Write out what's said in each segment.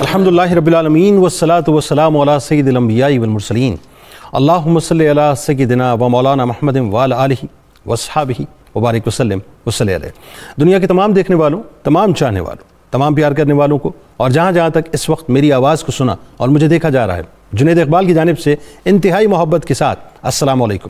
الحمدللہ رب العالمین والصلاة والسلام علی سید الانبیاء والمرسلین اللہم صلی علی سیدنا و مولانا محمد وعلی آلہ واصحابہ وبارک وسلم وصلی علیہ۔ دنیا کے تمام دیکھنے والوں، تمام چاہنے والوں، تمام پیار کرنے والوں کو، اور جہاں جہاں تک اس وقت میری آواز کو سنا اور مجھے دیکھا جا رہا ہے، جنید اقبال کی جانب سے انتہائی محبت کے ساتھ السلام علیکم۔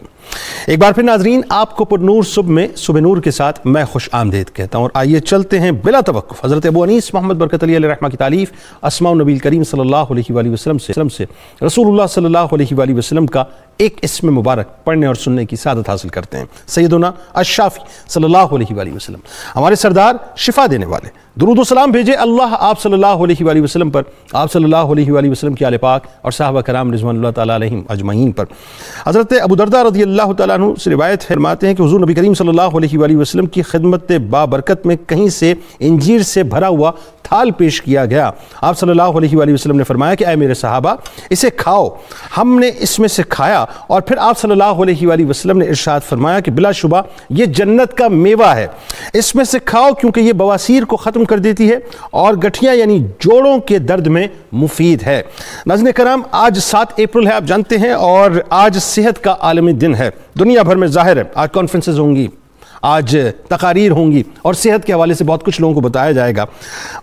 ایک بار پھر ناظرین، آپ کو پر نور صبح میں صبح نور کے ساتھ میں خوش آمدید کہتا ہوں، اور آئیے چلتے ہیں بلا توقف حضرت ابو انیس محمد برکت علی علیہ رحمہ کی تالیف اسماء النبی کریم صلی اللہ علیہ وآلہ وسلم سے رسول اللہ صلی اللہ علیہ وآلہ وسلم کا ایک اسم مبارک پڑھنے اور سننے کی سعادت حاصل کرتے ہیں۔ سیدنا الشافی صلی اللہ علیہ وآلہ وسلم، ہمارے سردار، شفا دینے والے، درود و سلام بھیجے اللہ آپ صلی اللہ علیہ وآلہ وسلم پر، آپ صلی اللہ علیہ وآلہ وسلم کی آل پاک اور صحابہ کرام رضوان اللہ تعالیٰ علیہم اجمعین پر۔ حضرت ابو درداء رضی اللہ تعالیٰ عنہ سے روایت فرماتے ہیں کہ حضور نبی کریم صلی اللہ علیہ وآلہ وسلم کی خدمت بابرکت میں کہیں سے انجیر سے بھرا ہوا تھال پیش کیا گیا۔ آپ صلی اللہ علیہ وآلہ وسلم نے فرمایا کہ اے میرے صحابہ، اسے کھاؤ۔ ہم نے اس میں سے کھایا، اور پھر آپ صلی اللہ علیہ وآلہ وسلم نے ارشاد فرمایا کہ بلا شبہ یہ جنت کا میوہ ہے، اس میں سے کھاؤ کیونکہ یہ بواسیر کو ختم کر دیتی ہے اور گٹھیاں یعنی جوڑوں کے درد میں مفید ہے۔ ناظرین کرام، آج 7 اپریل ہے، آپ جانتے ہیں، اور آج صحت کا عالمی دن ہے۔ دنیا بھر میں ظاہر ہے آج کانفرنسز ہوں گی، آج تقاریر ہوں گی، اور صحت کے حوالے سے بہت کچھ لوگوں کو بتایا جائے گا۔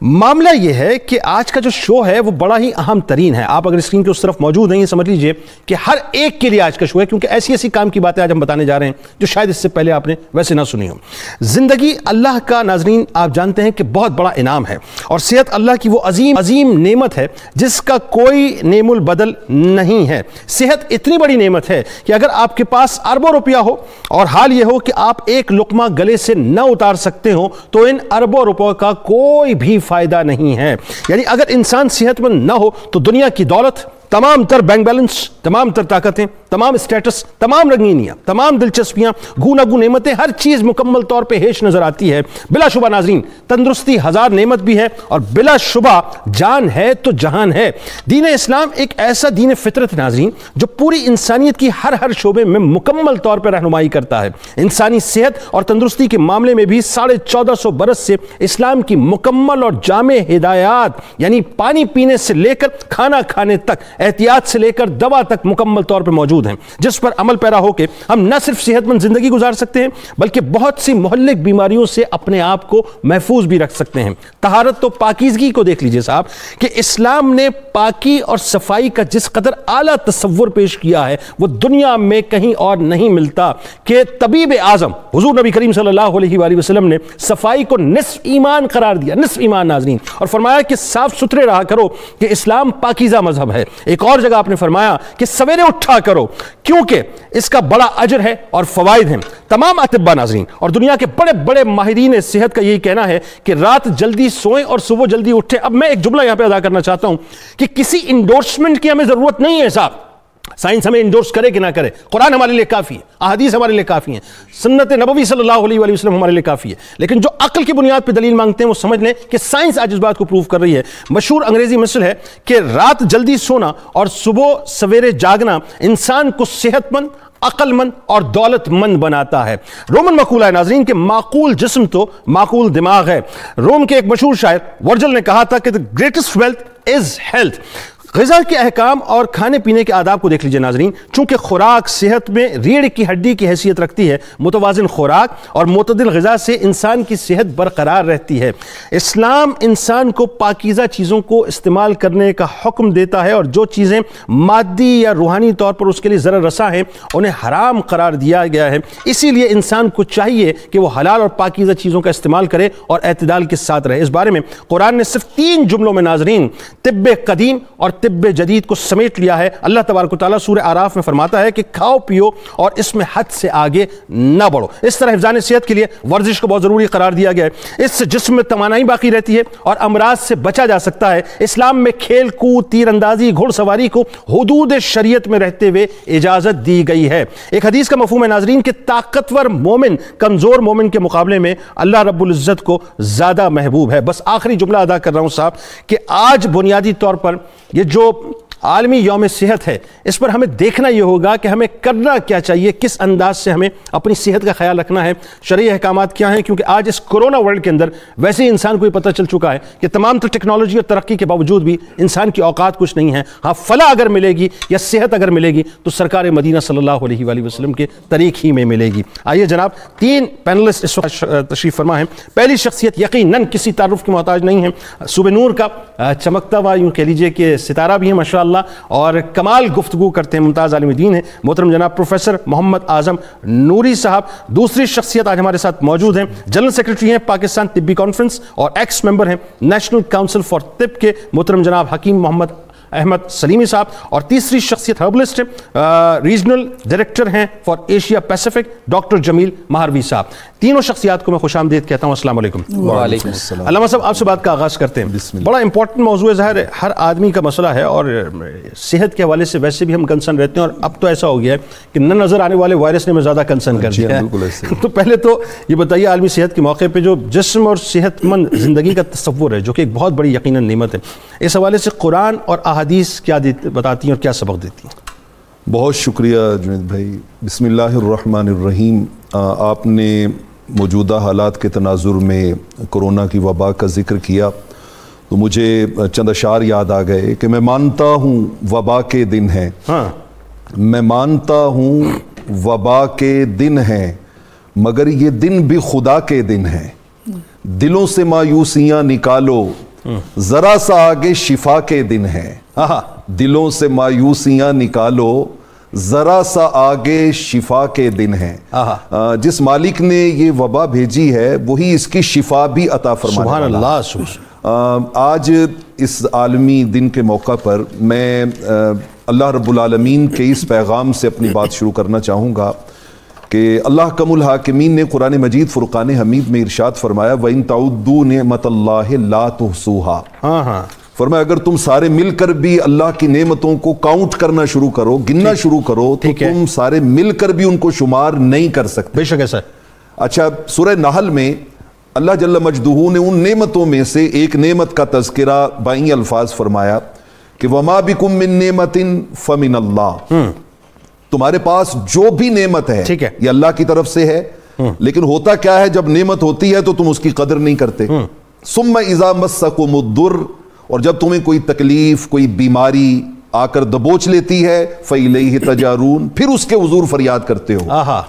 معاملہ یہ ہے کہ آج کا جو شو ہے وہ بڑا ہی اہم ترین ہے۔ آپ اگر اسکرین کے اس طرف موجود ہیں، یہ سمجھ لیجئے کہ ہر ایک کے لیے آج کا شو ہے، کیونکہ ایسی کام کی باتیں آج ہم بتانے جا رہے ہیں جو شاید اس سے پہلے آپ نے ویسے نہ سنی ہو۔ زندگی اللہ کا، ناظرین آپ جانتے ہیں کہ بہت بڑا انعام ہے، اور صحت اللہ کی وہ عظیم نعمت ہے جس کا کوئی نعم البدل نہیں ہے۔ صحت اتنی بڑی نعمت ہے کہ اگر آپ کے پاس اربوں روپیہ ہو اور حال یہ ہو کہ آپ ایک لقمہ گلے سے نہ اتار سکتے ہوں، تو ان اربوں روپوں کا کوئی بھی فائدہ نہیں ہے۔ یعنی اگر انسان صحت مند نہ ہو تو دنیا کی دولت، تمام تر بینک بیلنس، تمام تر طاقتیں، تمام اسٹیٹس، تمام رنگینیاں، تمام دلچسپیاں، گوناگون نعمتیں، ہر چیز مکمل طور پہ ہیش نظر آتی ہے۔ بلا شبہ ناظرین، تندرستی ہزار نعمت بھی ہے، اور بلا شبہ جان ہے تو جہان ہے۔ دین اسلام ایک ایسا دین فطرت ناظرین جو پوری انسانیت کی ہر شعبے میں مکمل طور پہ رہنمائی کرتا ہے۔ انسانی صحت اور تندرستی کے معاملے میں بھی 1450 برس سے اسلام کی مکمل اور جامع ہدایات، یعنی پانی پینے سے لے کر کھانا کھانے تک، احتیاط سے لے کر دوا تک مکمل طور پر موجود ہیں، جس پر عمل پیرا ہو کے ہم نہ صرف صحت مند زندگی گزار سکتے ہیں بلکہ بہت سی مہلک بیماریوں سے اپنے آپ کو محفوظ بھی رکھ سکتے ہیں۔ طہارت تو پاکیزگی کو دیکھ لیجئے صاحب، کہ اسلام نے پاکی اور صفائی کا جس قدر اعلیٰ تصور پیش کیا ہے وہ دنیا میں کہیں اور نہیں ملتا، کہ طبیب اعظم حضور نبی کریم صلی اللہ علیہ وآلہ وسلم نے صفائی کو نصف ایمان قرار دیا، نصف ایمان ناظرین، اور فرمایا کہ صاف ستھرے رہا کرو کہ اسلام پاکیزہ مذہب ہے۔ ایک اور جگہ آپ نے فرمایا کہ سویرے اٹھا کرو کیونکہ اس کا بڑا اجر ہے اور فوائد ہیں۔ تمام اطباء ناظرین اور دنیا کے بڑے بڑے ماہرین صحت کا یہی کہنا ہے کہ رات جلدی سوئیں اور صبح جلدی اٹھیں۔ اب میں ایک جملہ یہاں پہ ادا کرنا چاہتا ہوں کہ کسی انڈورسمنٹ کی ہمیں ضرورت نہیں ہے صاحب، سائنس ہمیں انڈورس کرے کہ نہ کرے، قرآن ہمارے لیے کافی ہے، احادیث ہمارے لیے کافی ہیں، سنت نبوی صلی اللہ علیہ وآلہ وسلم ہمارے لیے کافی ہے، لیکن جو عقل کی بنیاد پہ دلیل مانگتے ہیں وہ سمجھ لیں کہ سائنس آج اس بات کو پروف کر رہی ہے۔ مشہور انگریزی مثل ہے کہ رات جلدی سونا اور صبح سویرے جاگنا انسان کو صحت مند، عقل مند اور دولت مند بناتا ہے۔ رومن مقولہ ہے ناظرین کہ معقول جسم تو معقول دماغ ہے۔ روم کے ایک مشہور شاعر ورجل نے کہا تھا کہ the greatest wealth is health۔ غذا کے احکام اور کھانے پینے کے آداب کو دیکھ لیجئے ناظرین، چونکہ خوراک صحت میں ریڑھ کی ہڈی کی حیثیت رکھتی ہے، متوازن خوراک اور معتدل غذا سے انسان کی صحت برقرار رہتی ہے۔ اسلام انسان کو پاکیزہ چیزوں کو استعمال کرنے کا حکم دیتا ہے، اور جو چیزیں مادی یا روحانی طور پر اس کے لیے ضرر رساں ہیں انہیں حرام قرار دیا گیا ہے۔ اسی لیے انسان کو چاہیے کہ وہ حلال اور پاکیزہ چیزوں کا استعمال کرے اور اعتدال کے ساتھ رہے۔ اس بارے میں قرآن نے صرف 3 جملوں میں ناظرین طب قدیم اور طب جدید کو سمیٹ لیا ہے۔ اللہ تبارک و تعالیٰ سورہ اعراف میں فرماتا ہے کہ کھاؤ پیو اور اس میں حد سے آگے نہ بڑھو۔ اس طرح حفظان صحت کے لیے ورزش کو بہت ضروری قرار دیا گیا ہے، اس سے جسم میں توانائی باقی رہتی ہے اور امراض سے بچا جا سکتا ہے۔ اسلام میں کھیل کود، تیر اندازی، گھڑ سواری کو حدود شریعت میں رہتے ہوئے اجازت دی گئی ہے۔ ایک حدیث کا مفہوم ہے ناظرین کہ طاقتور مومن کمزور مومن کے مقابلے میں اللہ رب العزت کو زیادہ محبوب ہے۔ بس آخری جملہ ادا کر رہا ہوں صاحب کہ آج بنیادی طور پر یہ جو عالمی یوم صحت ہے، اس پر ہمیں دیکھنا یہ ہوگا کہ ہمیں کرنا کیا چاہیے، کس انداز سے ہمیں اپنی صحت کا خیال رکھنا ہے، شرعی احکامات کیا ہیں، کیونکہ آج اس کرونا ورلڈ کے اندر ویسے ہی انسان کو یہ پتہ چل چکا ہے کہ تمام تر ٹیکنالوجی اور ترقی کے باوجود بھی انسان کی اوقات کچھ نہیں ہیں. ہاں فلاح اگر ملے گی یا صحت اگر ملے گی تو سرکار مدینہ صلی اللہ علیہ وآلہ وسلم کے طریق ہی میں ملے گی. آئیے جناب، 3 پینلسٹ اس وقت تشریف فرما ہیں. پہلی شخصیت یقیناً کسی تعارف کی محتاج نہیں ہے، صبح نور کا چمکتا ہوا یوں کہہ لیجئے کہ ستارہ بھی ہے ماشاءاللہ، اور کمال گفتگو کرتے ہیں، ممتاز عالم دین ہیں، محترم جناب پروفیسر محمد اعظم نوری صاحب. دوسری شخصیت آج ہمارے ساتھ موجود ہیں، جنرل سیکرٹری ہیں پاکستان طبی کانفرنس اور ایکس ممبر ہیں نیشنل کاؤنسل فار طب کے محترم جناب حکیم محمد احمد سلیمی صاحب. اور تیسری شخصیت ہربلسٹ ہیں، ریجنل ڈائریکٹر ہیں فار ایشیا پیسیفک ڈاکٹر جمیل مہاروی صاحب. تینوں شخصیات کو میں خوش آمدید کہتا ہوں. السلام علیکم. وعلیکم السلام. علامہ صاحب، آپ سے بات کا آغاز کرتے ہیں. بڑا امپورٹنٹ موضوع ہے، ظاہر ہر آدمی کا مسئلہ ہے، اور صحت کے حوالے سے ویسے بھی ہم کنسرن رہتے ہیں، اور اب تو ایسا ہو گیا ہے کہ نہ نظر آنے والے وائرس نے ہمیں زیادہ کنسرن کر دیا ہے. تو پہلے تو یہ بتائیے، عالمی صحت کے موقع پہ جو جسم اور صحت مند زندگی کا تصور ہے، جو کہ ایک بہت بڑی یقیناً نعمت ہے، اس حوالے سے قرآن اور احادیث کیا بتاتی ہیں اور کیا سبق دیتی ہیں؟ بہت شکریہ جنید بھائی. بسم اللہ الرحمن الرحیم. آپ نے موجودہ حالات کے تناظر میں کرونا کی وبا کا ذکر کیا تو مجھے چند اشعار یاد آ گئے کہ میں مانتا ہوں وبا کے دن ہیں، میں مانتا ہوں وبا کے دن ہیں، مگر یہ دن بھی خدا کے دن ہیں. دلوں سے مایوسیاں نکالو، ذرا سا آگے شفا کے دن ہیں. دلوں سے مایوسیاں نکالو، ذرا سا آگے شفا کے دن ہیں. جس مالک نے یہ وبا بھیجی ہے وہی اس کی شفا بھی عطا فرمانے والا. سبحان اللہ. آج اس عالمی دن کے موقع پر میں اللہ رب العالمین کے اس پیغام سے اپنی بات شروع کرنا چاہوں گا کہ اللہ کم الحاکمین نے قرآن مجید فرقان حمید میں ارشاد فرمایا وَإِن تَعُدُّوا نِعْمَةَ اللَّهِ لَا تُحْصُوهَا. فرمایا اگر تم سارے مل کر بھی اللہ کی نعمتوں کو کاؤنٹ کرنا شروع کرو، گننا شروع کرو، تو تم سارے مل کر بھی ان کو شمار نہیں کر سکتے. بے شک ایسا ہے. اچھا، سورہ نحل میں اللہ جل مجدہ نے ان نعمتوں میں سے ایک نعمت کا تذکرہ بائیں الفاظ فرمایا کہ وَمَا بِكُم مِّن نِّعْمَةٍ فَمِنَ اللَّهِ. تمہارے پاس جو بھی نعمت ہے یہ اللہ کی طرف سے ہے، لیکن ہوتا کیا ہے جب نعمت ہوتی ہے تو تم اس کی قدر نہیں کرتے. ثُمَّ إِذَا مَسَّكُمُ الضُّرُّ، اور جب تمہیں کوئی تکلیف، کوئی بیماری آ کر دبوچ لیتی ہے فَإِلَيْهِ تَجَارُونَ، پھر اس کے حضور فریاد کرتے ہو.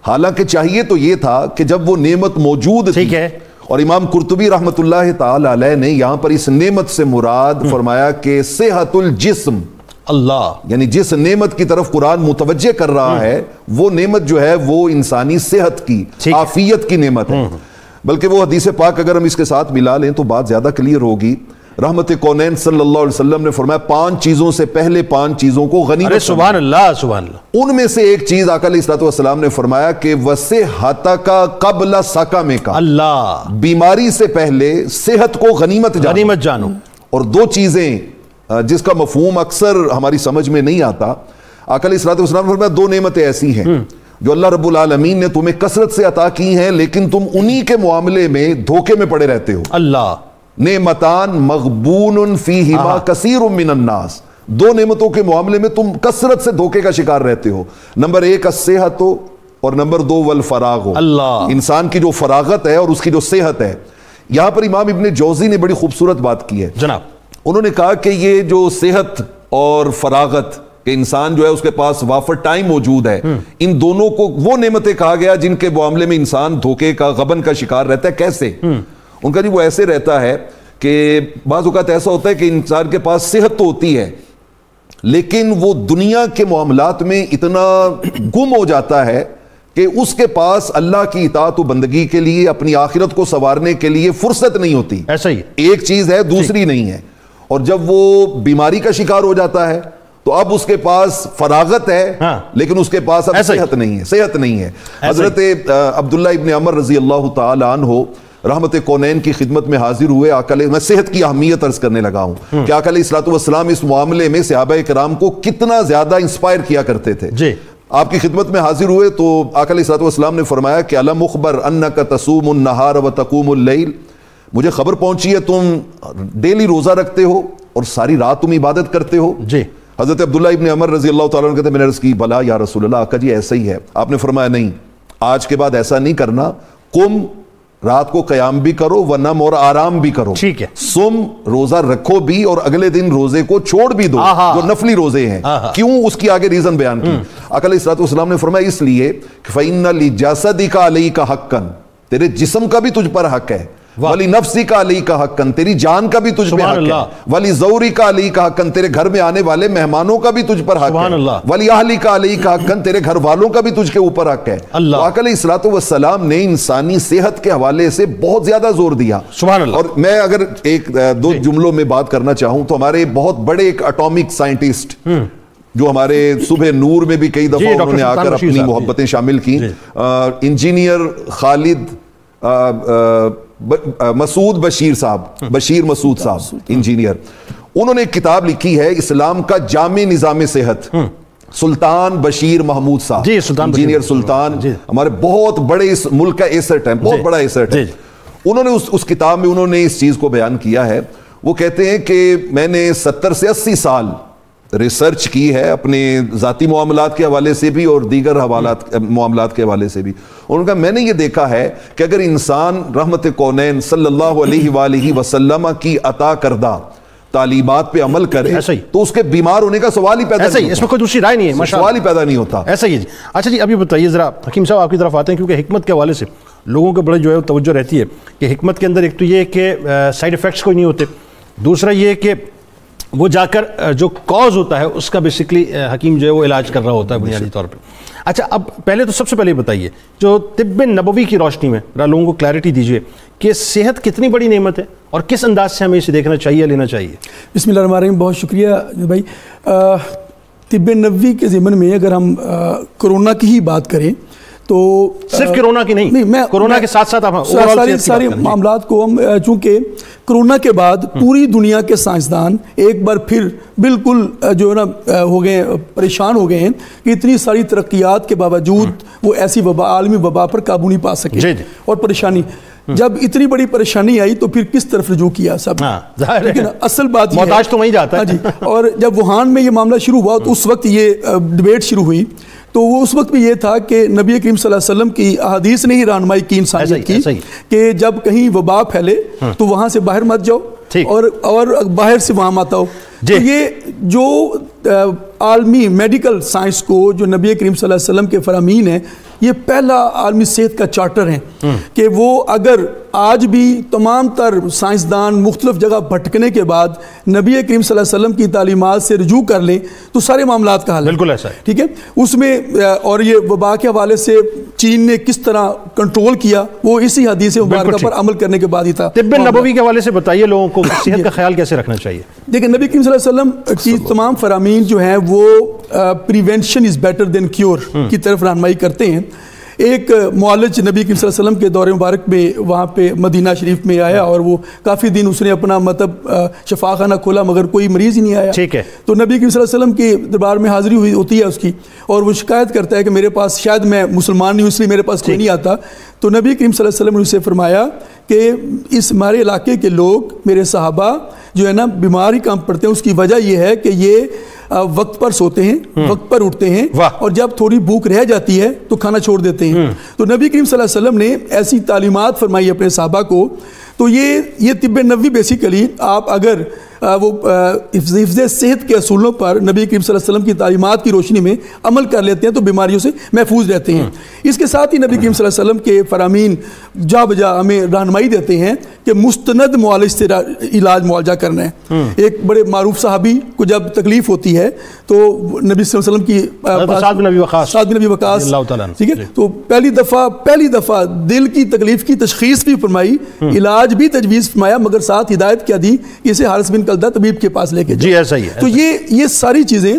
حالانکہ چاہیے تو یہ تھا کہ جب وہ نعمت موجود تھی، اور امام قرطبی رحمت اللہ تعالی علیہ نے یہاں پر اس نعمت سے مراد فرمایا کہ صحت الجسم، اللہ یعنی جس نعمت کی طرف قرآن متوجہ کر رہا ہے وہ نعمت جو ہے وہ انسانی صحت کی، عافیت کی نعمت ہے. بلکہ وہ حدیث پاک اگر ہم اس کے ساتھ ملا لیں تو بات زیادہ کلیئر ہوگی. رحمت کونین صلی اللہ علیہ وسلم نے فرمایا 5 چیزوں سے پہلے 5 چیزوں کو غنیمت. سبحان اللہ سبحان اللہ. ان میں سے ایک چیز آقا علیہ الصلوۃ والسلام نے فرمایا کہ وَصِحَّتَكَ قَبْلَ سَقَمِكَ، اللہ بیماری سے پہلے صحت کو غنیمت جانو. اور 2 چیزیں جس کا مفہوم اکثر ہماری سمجھ میں نہیں آتا، آقا علیہ الصلوۃ والسلام نے فرمایا 2 نعمتیں ایسی ہیں جو اللہ رب العالمین نے تمہیں کثرت سے عطا کی ہیں لیکن تم انہی کے معاملے میں دھوکے میں پڑے رہتے ہو. اللہ نعمتان مغبون فیہما کثیر من الناس، 2 نعمتوں کے معاملے میں تم کثرت سے دھوکے کا شکار رہتے ہو. نمبر 1 الصحت اور نمبر 2 والفراغ، اللہ انسان کی جو فراغت ہے اور اس کی جو صحت ہے. یہاں پر امام ابن جوزی نے بڑی خوبصورت بات کی ہے جناب. انہوں نے کہا کہ یہ جو صحت اور فراغت کہ انسان جو ہے اس کے پاس وافر ٹائم موجود ہے، ان دونوں کو وہ نعمتیں کہا گیا جن کے معاملے میں انسان دھوکے کا، غبن کا شکار رہتا ہے. کیسے؟ ان کا جی وہ ایسے رہتا ہے کہ بعض اوقات ایسا ہوتا ہے کہ انسان کے پاس صحت تو ہوتی ہے لیکن وہ دنیا کے معاملات میں اتنا گم ہو جاتا ہے کہ اس کے پاس اللہ کی اطاعت و بندگی کے لیے، اپنی آخرت کو سنوارنے کے لیے فرصت نہیں ہوتی. ایسا ہی ایک چیز ہے دوسری نہیں ہے. اور جب وہ بیماری کا شکار ہو جاتا ہے تو اب اس کے پاس فراغت ہے لیکن اس کے پاس اب صحت نہیں ہے. حضرت عبداللہ ابن عمر رضی اللہ تعالی عنہ رحمت کونین کی خدمت میں حاضر ہوئے. میں صحت کی اہمیت عرض کرنے لگا ہوں کہ آقا علیہ الصلوۃ والسلام اس معاملے میں صحابہ کرام کو کتنا زیادہ انسپائر کیا کرتے تھے. آپ کی خدمت میں حاضر ہوئے تو آقا علیہ الصلوۃ والسلام نے فرمایا کہ الم اخبر انک تصوم النہار وتقوم اللیل، مجھے خبر پہنچی ہے تم ڈیلی روزہ رکھتے ہو اور ساری رات تم عبادت کرتے ہو. حضرت عبداللہ ابن عمر رضی اللہ تعالیٰ عنہ کہتے ہیں میں نے عرض کی بلا یا رسول اللہ، آقا جی ایسا ہی ہے. آپ نے فرمایا نہیں، آج کے بعد ایسا نہیں کرنا، قم رات کو قیام بھی کرو ونم اور آرام بھی کرو، ٹھیک ہے، سم روزہ رکھو بھی اور اگلے دن روزے کو چھوڑ بھی دو جو نفلی روزے ہیں. کیوں؟ اس کی آگے ریزن بیان کی. آقا علیہ الصلوۃ والسلام نے فرمایا اس لیے کہ فَإِنَّ لِجَسَدِكَ عَلَيْكَ حَقًّا، تیرے جسم کا بھی تجھ پر حق ہے، ولی نفسی کا علی کا حقن، تیری جان کا بھی تجھ پہ حق ہے، ولی زوری کا علی کا حقن، تیرے گھر میں آنے والے مہمانوں کا بھی تجھ پر حق ہے، ولی اہلی کا علی کا حقن، تیرے گھر والوں کا بھی تجھ کے اوپر حق ہے. آقا علیہ الصلوۃ والسلام نے انسانی صحت کے حوالے سے بہت زیادہ زور دیا. اور میں اگر ایک دو جملوں میں بات کرنا چاہوں تو ہمارے بہت بڑے ایک اٹامک سائنٹسٹ جو ہمارے صبح نور میں بھی کئی دفعہ انہوں نے آ کر اپنی محبتیں شامل کی، انجینئر خالد مسعود بشیر صاحب، بشیر مسعود صاحب انجینئر، انہوں نے ایک کتاب لکھی ہے اسلام کا جامع نظام صحت. سلطان بشیر محمود صاحب انجینئر سلطان ہمارے بہت بڑے اس ملک کا ایسٹ ہے، بہت بڑا ایسٹ ہے. انہوں نے اس کتاب میں انہوں نے اس چیز کو بیان کیا ہے. وہ کہتے ہیں کہ میں نے 70 سے 80 سال ریسرچ کی ہے اپنے ذاتی معاملات کے حوالے سے بھی اور دیگر معاملات کے حوالے سے بھی. انہوں نے کہا میں نے یہ دیکھا ہے کہ اگر انسان رحمت کونین صلی اللہ علیہ وآلہ وسلم کی عطا کردہ تعلیمات پہ عمل کرے تو اس کے بیمار ہونے کا سوال ہی پیدا نہیں ہوتا. اس میں کوئی دوسری رائے نہیں ہے، سوال ہی پیدا نہیں ہوتا. ایسا ہی ہے جی. اچھا جی ابھی بتائیے ذرا حکیم صاحب آپ کی طرف آتے ہیں کیونکہ حکمت کے حوالے سے لوگوں کو بڑے جو ہے توجہ رہتی ہے کہ حکمت کے اندر ایک تو یہ کہ سائیڈ ایفیکٹس کوئی نہیں ہوتے، دوسرا یہ کہ وہ جا کر جو کاز ہوتا ہے اس کا بیسکلی حکیم جو ہے وہ علاج کر رہا ہوتا ہے بنیادی طور پہ. اچھا اب پہلے تو سب سے پہلے بتائیے جو طب نبوی کی روشنی میں لوگوں کو کلیئرٹی دیجئے کہ صحت کتنی بڑی نعمت ہے اور کس انداز سے ہمیں اسے دیکھنا چاہیے لینا چاہیے. بسم اللہ الرحمن الرحیم. بہت شکریہ بھائی. طب نبوی کے ضمن میں اگر ہم کرونا کی ہی بات کریں تو صرف کرونا کی نہیں، میں کرونا کے ساتھ ساتھ سارے معاملات کو ہم چونکہ کرونا کے بعد پوری دنیا کے سائنسدان ایک بار پھر بالکل جو ہے نا ہو گئے پریشان ہو گئے ہیں کہ اتنی ساری ترقیات کے باوجود وہ ایسی وبا عالمی وبا پر قابو نہیں پا سکے. اور پریشانی جب اتنی بڑی پریشانی آئی تو پھر کس طرف رجوع کیا سب. لیکن اصل بات محتاج تو وہیں جاتا ہے جی. اور جب ووہان میں یہ معاملہ شروع ہوا تو اس وقت یہ ڈیبیٹ شروع ہوئی تو وہ اس وقت بھی یہ تھا کہ نبی کریم صلی اللہ علیہ وسلم کی احادیث نے ہی رہنمائی کی انسانیت کی کہ جب کہیں وبا پھیلے تو وہاں سے باہر مت جاؤ اور باہر سے وہاں مت آؤ. تو یہ جو عالمی میڈیکل سائنس کو جو نبی کریم صلی اللہ علیہ وسلم کے فرامین ہیں یہ پہلا عالمی صحت کا چارٹر ہے کہ وہ اگر آج بھی تمام تر سائنسدان مختلف جگہ بھٹکنے کے بعد نبی کریم صلی اللہ علیہ وسلم کی تعلیمات سے رجوع کر لیں تو سارے معاملات کا حل ہے. بالکل ایسا ہے. ٹھیک ہے. اس میں اور یہ وبا کے حوالے سے چین نے کس طرح کنٹرول کیا وہ اسی حدیث مبارکہ پر عمل کرنے کے بعد ہی تھا. طب نبوی کے حوالے سے بتائیے لوگوں کو صحت کا خیال کیسے رکھنا چاہیے. دیکھیں نبی کریم صلی اللہ علیہ وسلم کی تمام فرامین جو ہیں وہ prevention is better than cure کی طرف رہنمائی کرتے ہیں. ایک معالج نبی کریم صلی اللہ علیہ وسلم کے دور مبارک میں وہاں پہ مدینہ شریف میں آیا اور وہ کافی دن اس نے اپنا مطلب شفا خانہ کھولا مگر کوئی مریض ہی نہیں آیا. ٹھیک ہے. تو نبی کریم صلی اللہ علیہ وسلم کی دربار میں حاضری ہوتی ہے اس کی اور وہ شکایت کرتا ہے کہ میرے پاس شاید میں مسلمان نہیں ہوں اس لیے میرے پاس کوئی نہیں آتا. تو نبی کریم صلی اللہ علیہ وسلم نے اسے فرمایا کہ اس ہمارے علاقے کے لوگ میرے صحابہ جو ہے نا بیمار ہی کام پڑتے ہیں. اس کی وجہ یہ ہے کہ یہ وقت پر سوتے ہیں وقت پر اٹھتے ہیں اور جب تھوڑی بھوک رہ جاتی ہے تو کھانا چھوڑ دیتے ہیں. تو نبی کریم صلی اللہ علیہ وسلم نے ایسی تعلیمات فرمائی اپنے صحابہ کو. تو یہ طب نبوی بیسیکلی آپ اگر وہ حفظ صحت کے اصولوں پر نبی کریم صلی اللہ علیہ وسلم کی تعلیمات کی روشنی میں عمل کر لیتے ہیں تو بیماریوں سے محفوظ رہتے ہیں. اس کے ساتھ ہی نبی کریم صلی اللہ علیہ وسلم کے فرامین جا بجا ہمیں رہنمائی دیتے ہیں کہ مستند معالج سے علاج معالجہ کرنا ہے. ایک بڑے معروف صحابی کو جب تکلیف ہوتی ہے تو نبی صلی اللہ علیہ وسلم کی سعد بن ابی وقاص ٹھیک ہے تو پہلی دفعہ دل کی تکلیف کی تشخیص بھی فرمائی علاج بھی تجویز فرمایا مگر ساتھ ہدایت کیا دی کہ اسے حارث بن کلدہ طبیب کے پاس لے کے جی ایسا ہی ہے. تو یہ ساری چیزیں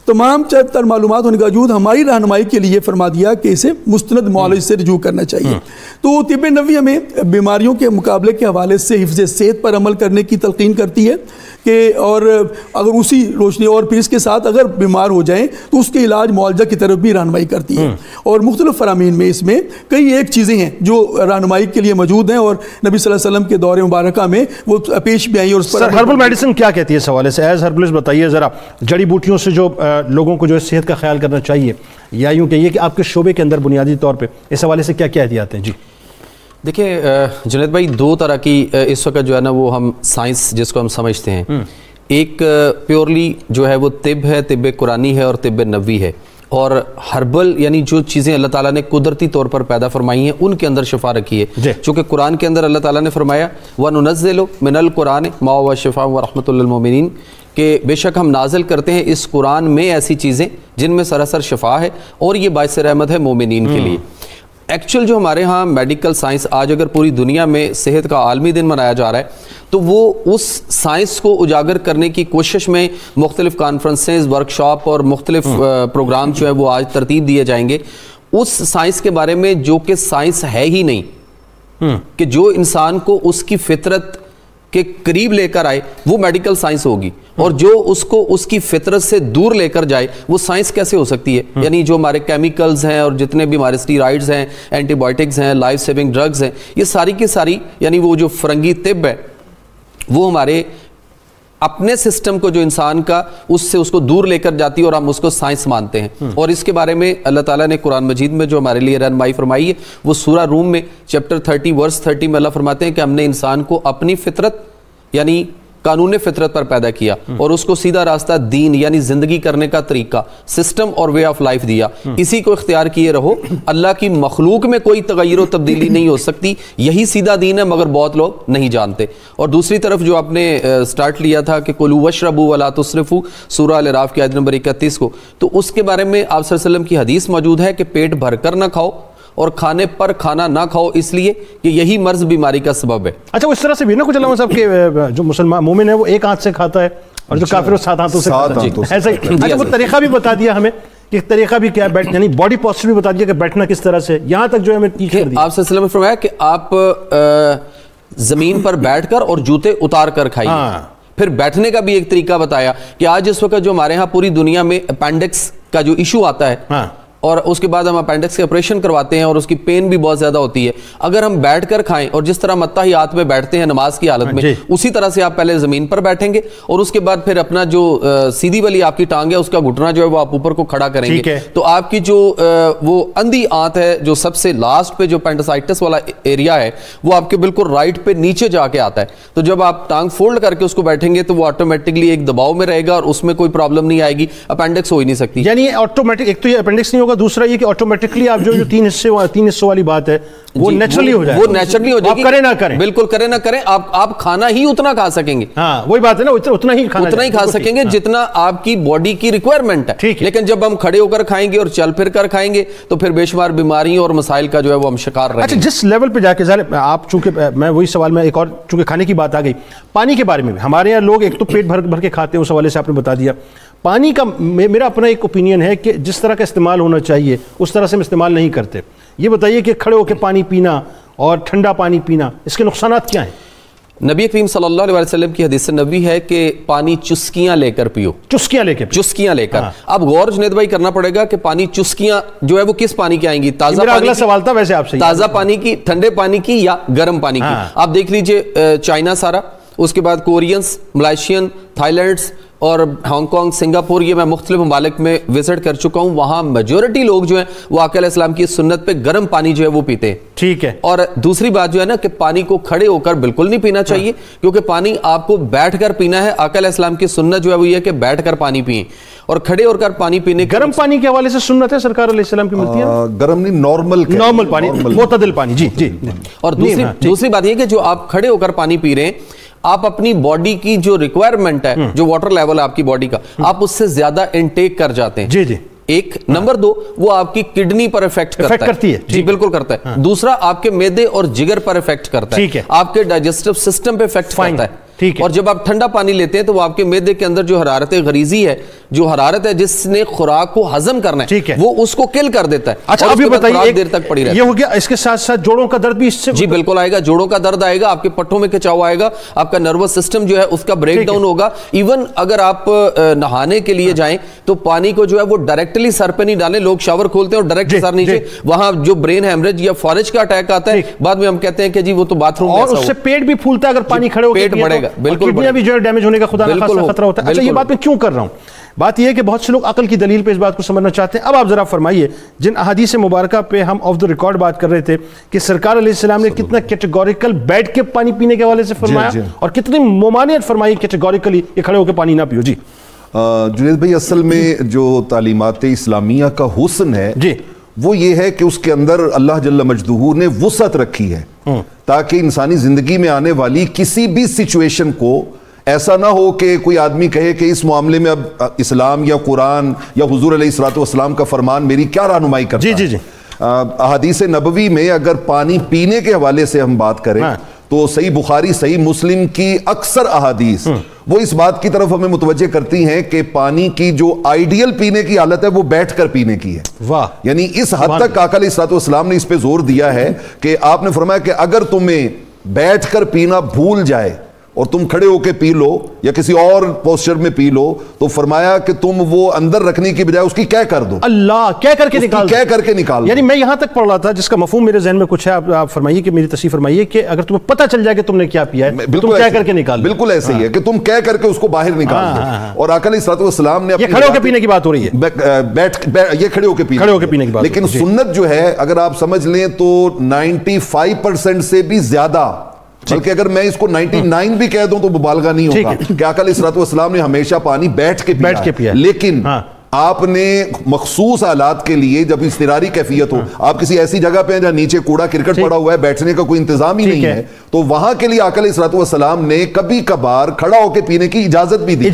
تمام تر معلومات ہونے کے باوجود ہماری رہنمائی کے لیے فرما دیا کہ اسے مستند معالج سے رجوع کرنا چاہیے. تو طب نبوی ہمیں بیماریوں کے مقابلے کے حوالے سے حفظ صحت پر عمل کرنے کی تلقین کرتی ہے کہ اور اگر اسی روشنی اور پھر اس کے ساتھ اگر بیمار ہو جائیں تو اس کے علاج معالجہ کی طرف بھی رہنمائی کرتی ہے. اور مختلف فرامین میں اس میں کئی ایک چیزیں ہیں جو رہنمائی کے لیے موجود ہیں اور نبی صلی اللہ علیہ وسلم کے دور مبارکہ میں وہ پیش بھی آئی. اور اس پر ہربل میڈیسن کیا کہتی ہے اس حوالے سے؟ ایز ہربلسٹ بتائیے ذرا، جڑی بوٹیوں سے جو لوگوں کو جو صحت کا خیال کرنا چاہیے، یا یوں کہیے کہ آپ کے شعبے کے اندر بنیادی طور پہ اس حوالے سے کیا کیا احتیاط ہیں؟ جی دیکھیں جنید بھائی، دو طرح کی اس وقت جو ہے نا وہ ہم سائنس جس کو ہم سمجھتے ہیں، ایک پیورلی جو ہے وہ طب ہے، طب قرآنی ہے اور طب نبوی ہے. اور ہربل یعنی جو چیزیں اللہ تعالیٰ نے قدرتی طور پر پیدا فرمائی ہیں ان کے اندر شفا رکھی ہے. چونکہ قرآن کے اندر اللہ تعالیٰ نے فرمایا وَنُنَزِّلُ مِنَ الْقُرْآنِ مَا هُوَ شِفَاءٌ وَرَحْمَةٌ لِّلْمُؤْمِنِينَ، کہ بے شک ہم نازل کرتے ہیں اس قرآن میں ایسی چیزیں جن میں سراسر شفا ہے اور یہ باعث رحمت ہے مومنین کے لیے. ایکچوئل جو ہمارے ہاں میڈیکل سائنس آج اگر پوری دنیا میں صحت کا عالمی دن منایا جا رہا ہے تو وہ اس سائنس کو اجاگر کرنے کی کوشش میں مختلف کانفرنسز، ورکشاپ اور مختلف پروگرام جو ہے وہ آج ترتیب دیے جائیں گے اس سائنس کے بارے میں جو کہ سائنس ہے ہی نہیں، کہ جو انسان کو اس کی فطرت کے قریب لے کر آئے وہ میڈیکل سائنس ہوگی، اور جو اس کو اس کی فطرت سے دور لے کر جائے وہ سائنس کیسے ہو سکتی ہے؟ یعنی جو ہمارے کیمیکلز ہیں اور جتنے بھی ہمارے اسٹیرائڈز ہیں، اینٹی بائیوٹکس ہیں، لائف سیونگ ڈرگز ہیں، یہ ساری کی ساری یعنی وہ جو فرنگی طب ہے وہ ہمارے اپنے سسٹم کو جو انسان کا اس سے اس کو دور لے کر جاتی ہے اور ہم اس کو سائنس مانتے ہیں. اور اس کے بارے میں اللہ تعالیٰ نے قرآن مجید میں جو ہمارے لیے رہنمائی فرمائی ہے وہ سورہ روم میں چیپٹر 30 ورس 30 میں اللہ فرماتے ہیں کہ ہم نے انسان کو اپنی فطرت یعنی قانون فطرت پر پیدا کیا اور اس کو سیدھا راستہ دین یعنی زندگی کرنے کا طریقہ، سسٹم اور وے آف لائف دیا. اسی کو اختیار کیے رہو. اللہ کی مخلوق میں کوئی تغیر و تبدیلی نہیں ہو سکتی، یہی سیدھا دین ہے، مگر بہت لوگ نہیں جانتے. اور دوسری طرف جو آپ نے سٹارٹ لیا تھا کہ کلوا واشربوا ولا تسرفوا، سورہ الاعراف کی آیت نمبر 31 کو، تو اس کے بارے میں آپ صلی اللہ علیہ وسلم کی حدیث موجود ہے کہ پیٹ بھر کر نہ کھاؤ اور کھانے پر کھانا نہ کھاؤ، اس لیے کہ یہی مرض بیماری کا سبب ہے. اچھا وہ اس طرح سے بھی نا کچھ علماء صاحب کہ جو مسلمان مومن ہے وہ ایک ہاتھ سے کھاتا ہے اور جو کافر وہ 7 ہاتھوں سے کھاتا ہے، ایسا ہی. اچھا وہ طریقہ بھی بتا دیا ہمیں کہ طریقہ بھی کیا ہے، یعنی باڈی پوسچر بھی بتا دیا کہ بیٹھنا کس طرح سے، یہاں تک جو ہے ہمیں ٹیچ کر دیا. آپ صلی اللہ علیہ وسلم نے فرمایا کہ آپ زمین پر بیٹھ کر اور جوتے اتار کر کھائیے. پھر بیٹھنے کا بھی ایک طریقہ بتایا کہ آج اس وقت جو ہمارے ہاں پوری دنیا میں اپینڈکس کا جو ایشو آتا ہے اور اس کے بعد ہم اپینڈکس کے آپریشن کرواتے ہیں اور اس کی پین بھی بہت زیادہ ہوتی ہے، اگر ہم بیٹھ کر کھائیں اور جس طرح متحیات میں بیٹھتے ہیں نماز کی حالت میں اسی طرح سے آپ پہلے زمین پر بیٹھیں گے اور اس کے بعد پھر اپنا جو سیدھی والی آپ کی ٹانگ ہے اس کا گھٹنا جو ہے وہ آپ اوپر کو کھڑا کریں گے تو آپ کی جو وہ اندھی آنت ہے جو سب سے لاسٹ پہ جو اپینڈسائٹس والا ایریا ہے وہ آپ کے بالکل رائٹ پہ نیچے جا کے آتا ہے. تو جب آپ ٹانگ فولڈ کر کے اس کو بیٹھیں گے تو وہ آٹومیٹکلی ایک دباؤ میں رہے گا اور اس میں کوئی پرابلم نہیں آئے گی، اپینڈکس ہو ہی نہیں سکتی. یعنی آٹومیٹک ایک تو یہ اپینڈکس نہیں ہوگا، دوسرا یہ کہ آٹومیٹکلی آپ جو 3 حصوں والی بات ہے وہ نیچرلی ہو جائے گی. وہ نیچرلی ہو جائے گی، کریں نہ کریں، بالکل کریں نہ کریں، آپ کھانا ہی اتنا کھا سکیں گے. ہاں وہی بات ہے نا، اتنا ہی کھا سکیں گے جتنا آپ کی باڈی کی ریکوائرمنٹ ہے. لیکن جب ہم کھڑے ہو کر کھائیں گے اور چل پھر کر کھائیں گے تو پھر بے شمار بیماریوں اور مسائل کا جو ہے وہ ہم شکار رہیں گے. اچھا جس لیول پہ جا کے ظاہر آپ چونکہ میں وہی سوال میں ایک اور چونکہ کھانے کی بات آ گئی، پانی کے بارے میں ہمارے یہاں لوگ ایک تو پیٹ بھر کے کھاتے ہیں، اس حوالے سے آپ نے بتا دیا. پانی کا میرا اپنا ایک اوپینین ہے کہ جس طرح کا استعمال ہونا چاہیے اس طرح سے ہم استعمال نہیں کرتے. یہ بتائیے کہ کھڑے ہو کے پانی پینا اور ٹھنڈا پانی پینا اس کے نقصانات کیا ہیں؟ نبی کریم صلی اللہ علیہ وسلم کی حدیث نبوی ہے کہ پانی چسکیاں لے کر پیو. چسکیاں لے کر. اب غور جنید بھائی کرنا پڑے گا کہ پانی چسکیاں جو ہے وہ کس پانی کی آئیں گی؟ تازہ پانی، اگلا سوال تھا ویسے آپ سے، تازہ پانی کی، ٹھنڈے پانی کی یا گرم پانی کی؟ آپ دیکھ لیجئے چائنا سارا، اس کے بعد کورینز، ملائیشین، تھائی لینڈز اور ہانگ کانگ، سنگاپور، یہ میں مختلف ممالک میں وزٹ کر چکا ہوں. وہاں میجورٹی لوگ جو ہیں وہ آقا علیہ السلام کی سنت پہ گرم پانی جو ہے وہ پیتے ہیں. ٹھیک ہے. اور دوسری بات جو ہے نا کہ پانی کو کھڑے ہو کر بالکل نہیں پینا چاہیے کیونکہ پانی آپ کو بیٹھ کر پینا ہے. آقا علیہ السلام کی سنت جو ہے وہ یہ ہے کہ بیٹھ کر پانی پئیں اور کھڑے ہو کر پانی پینے. گرم پانی کے حوالے سے سنت ہے سرکار علیہ السلام کی ملتی ہے؟ گرم نہیں، نارمل پانی، معتدل پانی. جی. اور دوسری بات یہ کہ جو آپ کھڑے ہو کر پانی پی رہے ہیں آپ اپنی باڈی کی جو ریکوائرمنٹ ہے، جو واٹر لیول ہے آپ کی باڈی کا، آپ اس سے زیادہ انٹیک کر جاتے ہیں. جی. ایک نمبر 2 وہ آپ کی کڈنی پر افیکٹ کرتی ہے. جی بالکل کرتا ہے. دوسرا آپ کے معدے اور جگر پر افیکٹ کرتا ہے. آپ کے ڈائجسٹو سسٹم پہ افیکٹ کرتا ہے. اور جب آپ ٹھنڈا پانی لیتے ہیں تو وہ آپ کے معدے کے اندر جو حرارت غریزی ہے، جو حرارت ہے جس نے خوراک کو ہضم کرنا ہے، وہ اس کو کل کر دیتا ہے۔ اچھا اب یہ بتائیے، دیر تک پڑی رہتی ہے، یہ ہو گیا، اس کے ساتھ ساتھ جوڑوں کا درد بھی اس سے؟ جی بالکل آئے گا، جوڑوں کا درد آئے گا، آپ کے پٹھوں میں کھچاؤ آئے گا، آپ کا نروس سسٹم جو ہے اس کا بریک ڈاؤن ہوگا۔ ایون اگر آپ نہانے کے لیے جائیں تو پانی کو جو ہے وہ ڈائریکٹلی سر پہ نہیں ڈالیں، لوگ شاور کھولتے ہیں اور ڈائریکٹ سر نیچے، وہاں جو برین ہیمریج یا فارج کا اٹیک آتا ہے، بعد میں ہم کہتے ہیں کہ جی وہ تو باتھ روم میں، اور اس سے پیٹ بھی پھولتا ہے اگر پانی کھڑے ہو کے پیٹ بڑھے گا، بالکل کڈنیاں بھی جو ہے ڈیمیج ہونے کا خدا نہ خواستہ خطرہ ہوتا ہے۔ اچھا یہ بات میں کیوں کر رہا ہوں؟ بات یہ ہے کہ بہت سے لوگ عقل کی دلیل پہ اس بات کو سمجھنا چاہتے ہیں۔ اب آپ ذرا فرمائیے، جن احادیث مبارکہ پہ ہم آف دا ریکارڈ بات کر رہے تھے کہ سرکار علیہ السلام نے کتنا کیٹیگوریکل بیٹھ کے پانی پینے کے حوالے سے فرمایا اور کتنی ممانعت فرمائی کیٹیگوریکلی کہ کھڑے ہو کے پانی نہ پیو۔ جی جنید بھائی، اصل میں جو تعلیمات اسلامیہ کا حسن ہے وہ یہ ہے کہ اس کے اندر اللہ جل مجدہ نے وسعت رکھی ہے تاکہ انسانی زندگی میں آنے والی کسی بھی سچویشن کو ایسا نہ ہو کہ کوئی آدمی کہے کہ اس معاملے میں اب اسلام یا قرآن یا حضور علیہ الصلوۃ والسلام کا فرمان میری کیا رہنمائی کرتا ہے۔ جی احادیث نبوی میں اگر پانی پینے کے حوالے سے ہم بات کریں تو صحیح بخاری صحیح مسلم کی اکثر احادیث وہ اس بات کی طرف ہمیں متوجہ کرتی ہیں کہ پانی کی جو آئیڈیل پینے کی حالت ہے وہ بیٹھ کر پینے کی ہے۔ واہ، یعنی اس حد تک آقا علیہ الصلوۃ والسلام نے اس پہ زور دیا ہے کہ آپ نے فرمایا کہ اگر تمہیں بیٹھ کر پینا بھول جائے اور تم کھڑے ہو کے پی لو یا کسی اور پوسچر میں پی لو تو فرمایا کہ تم وہ اندر رکھنے کی بجائے اس کی کہہ کر دو، اللہ کہہ کر کے نکال۔ یعنی میں یہاں تک پڑھ رہا تھا جس کا مفہوم میرے ذہن میں کچھ ہے، آپ فرمائیے کہ میری تصحیح فرمائیے کہ اگر تمہیں پتہ چل جائے کہ تم نے کیا پیا ہے تم کہہ کر کے نکال۔ بالکل ایسے ہی ہے کہ تم کہہ کر کے اس کو باہر نکال دو۔ اور آقا علیہ الصلوۃ والسلام نے یہ کھڑے ہو کے پینے کی بات ہو رہی ہے، یہ کھڑے ہو کے پینے کی بات، لیکن سنت جو ہے اگر آپ سمجھ لیں تو 95% سے بھی زیادہ، بلکہ اگر میں اس کو 99 بھی کہہ دوں تو مبالغہ نہیں ہوگا کہ آقا علیہ الصلوۃ والسلام نے ہمیشہ پانی بیٹھ کے پیا، لیکن آپ نے مخصوص حالات کے لیے جب اضطراری کیفیت ہو، آپ کسی ایسی جگہ پہ ہیں جہاں نیچے کوڑا کرکٹ پڑا ہوا ہے، بیٹھنے کا کوئی انتظام ہی نہیں ہے، تو وہاں کے لیے آقا علیہ الصلوۃ والسلام نے کبھی کبھار کھڑا ہو کے پینے کی اجازت بھی دی،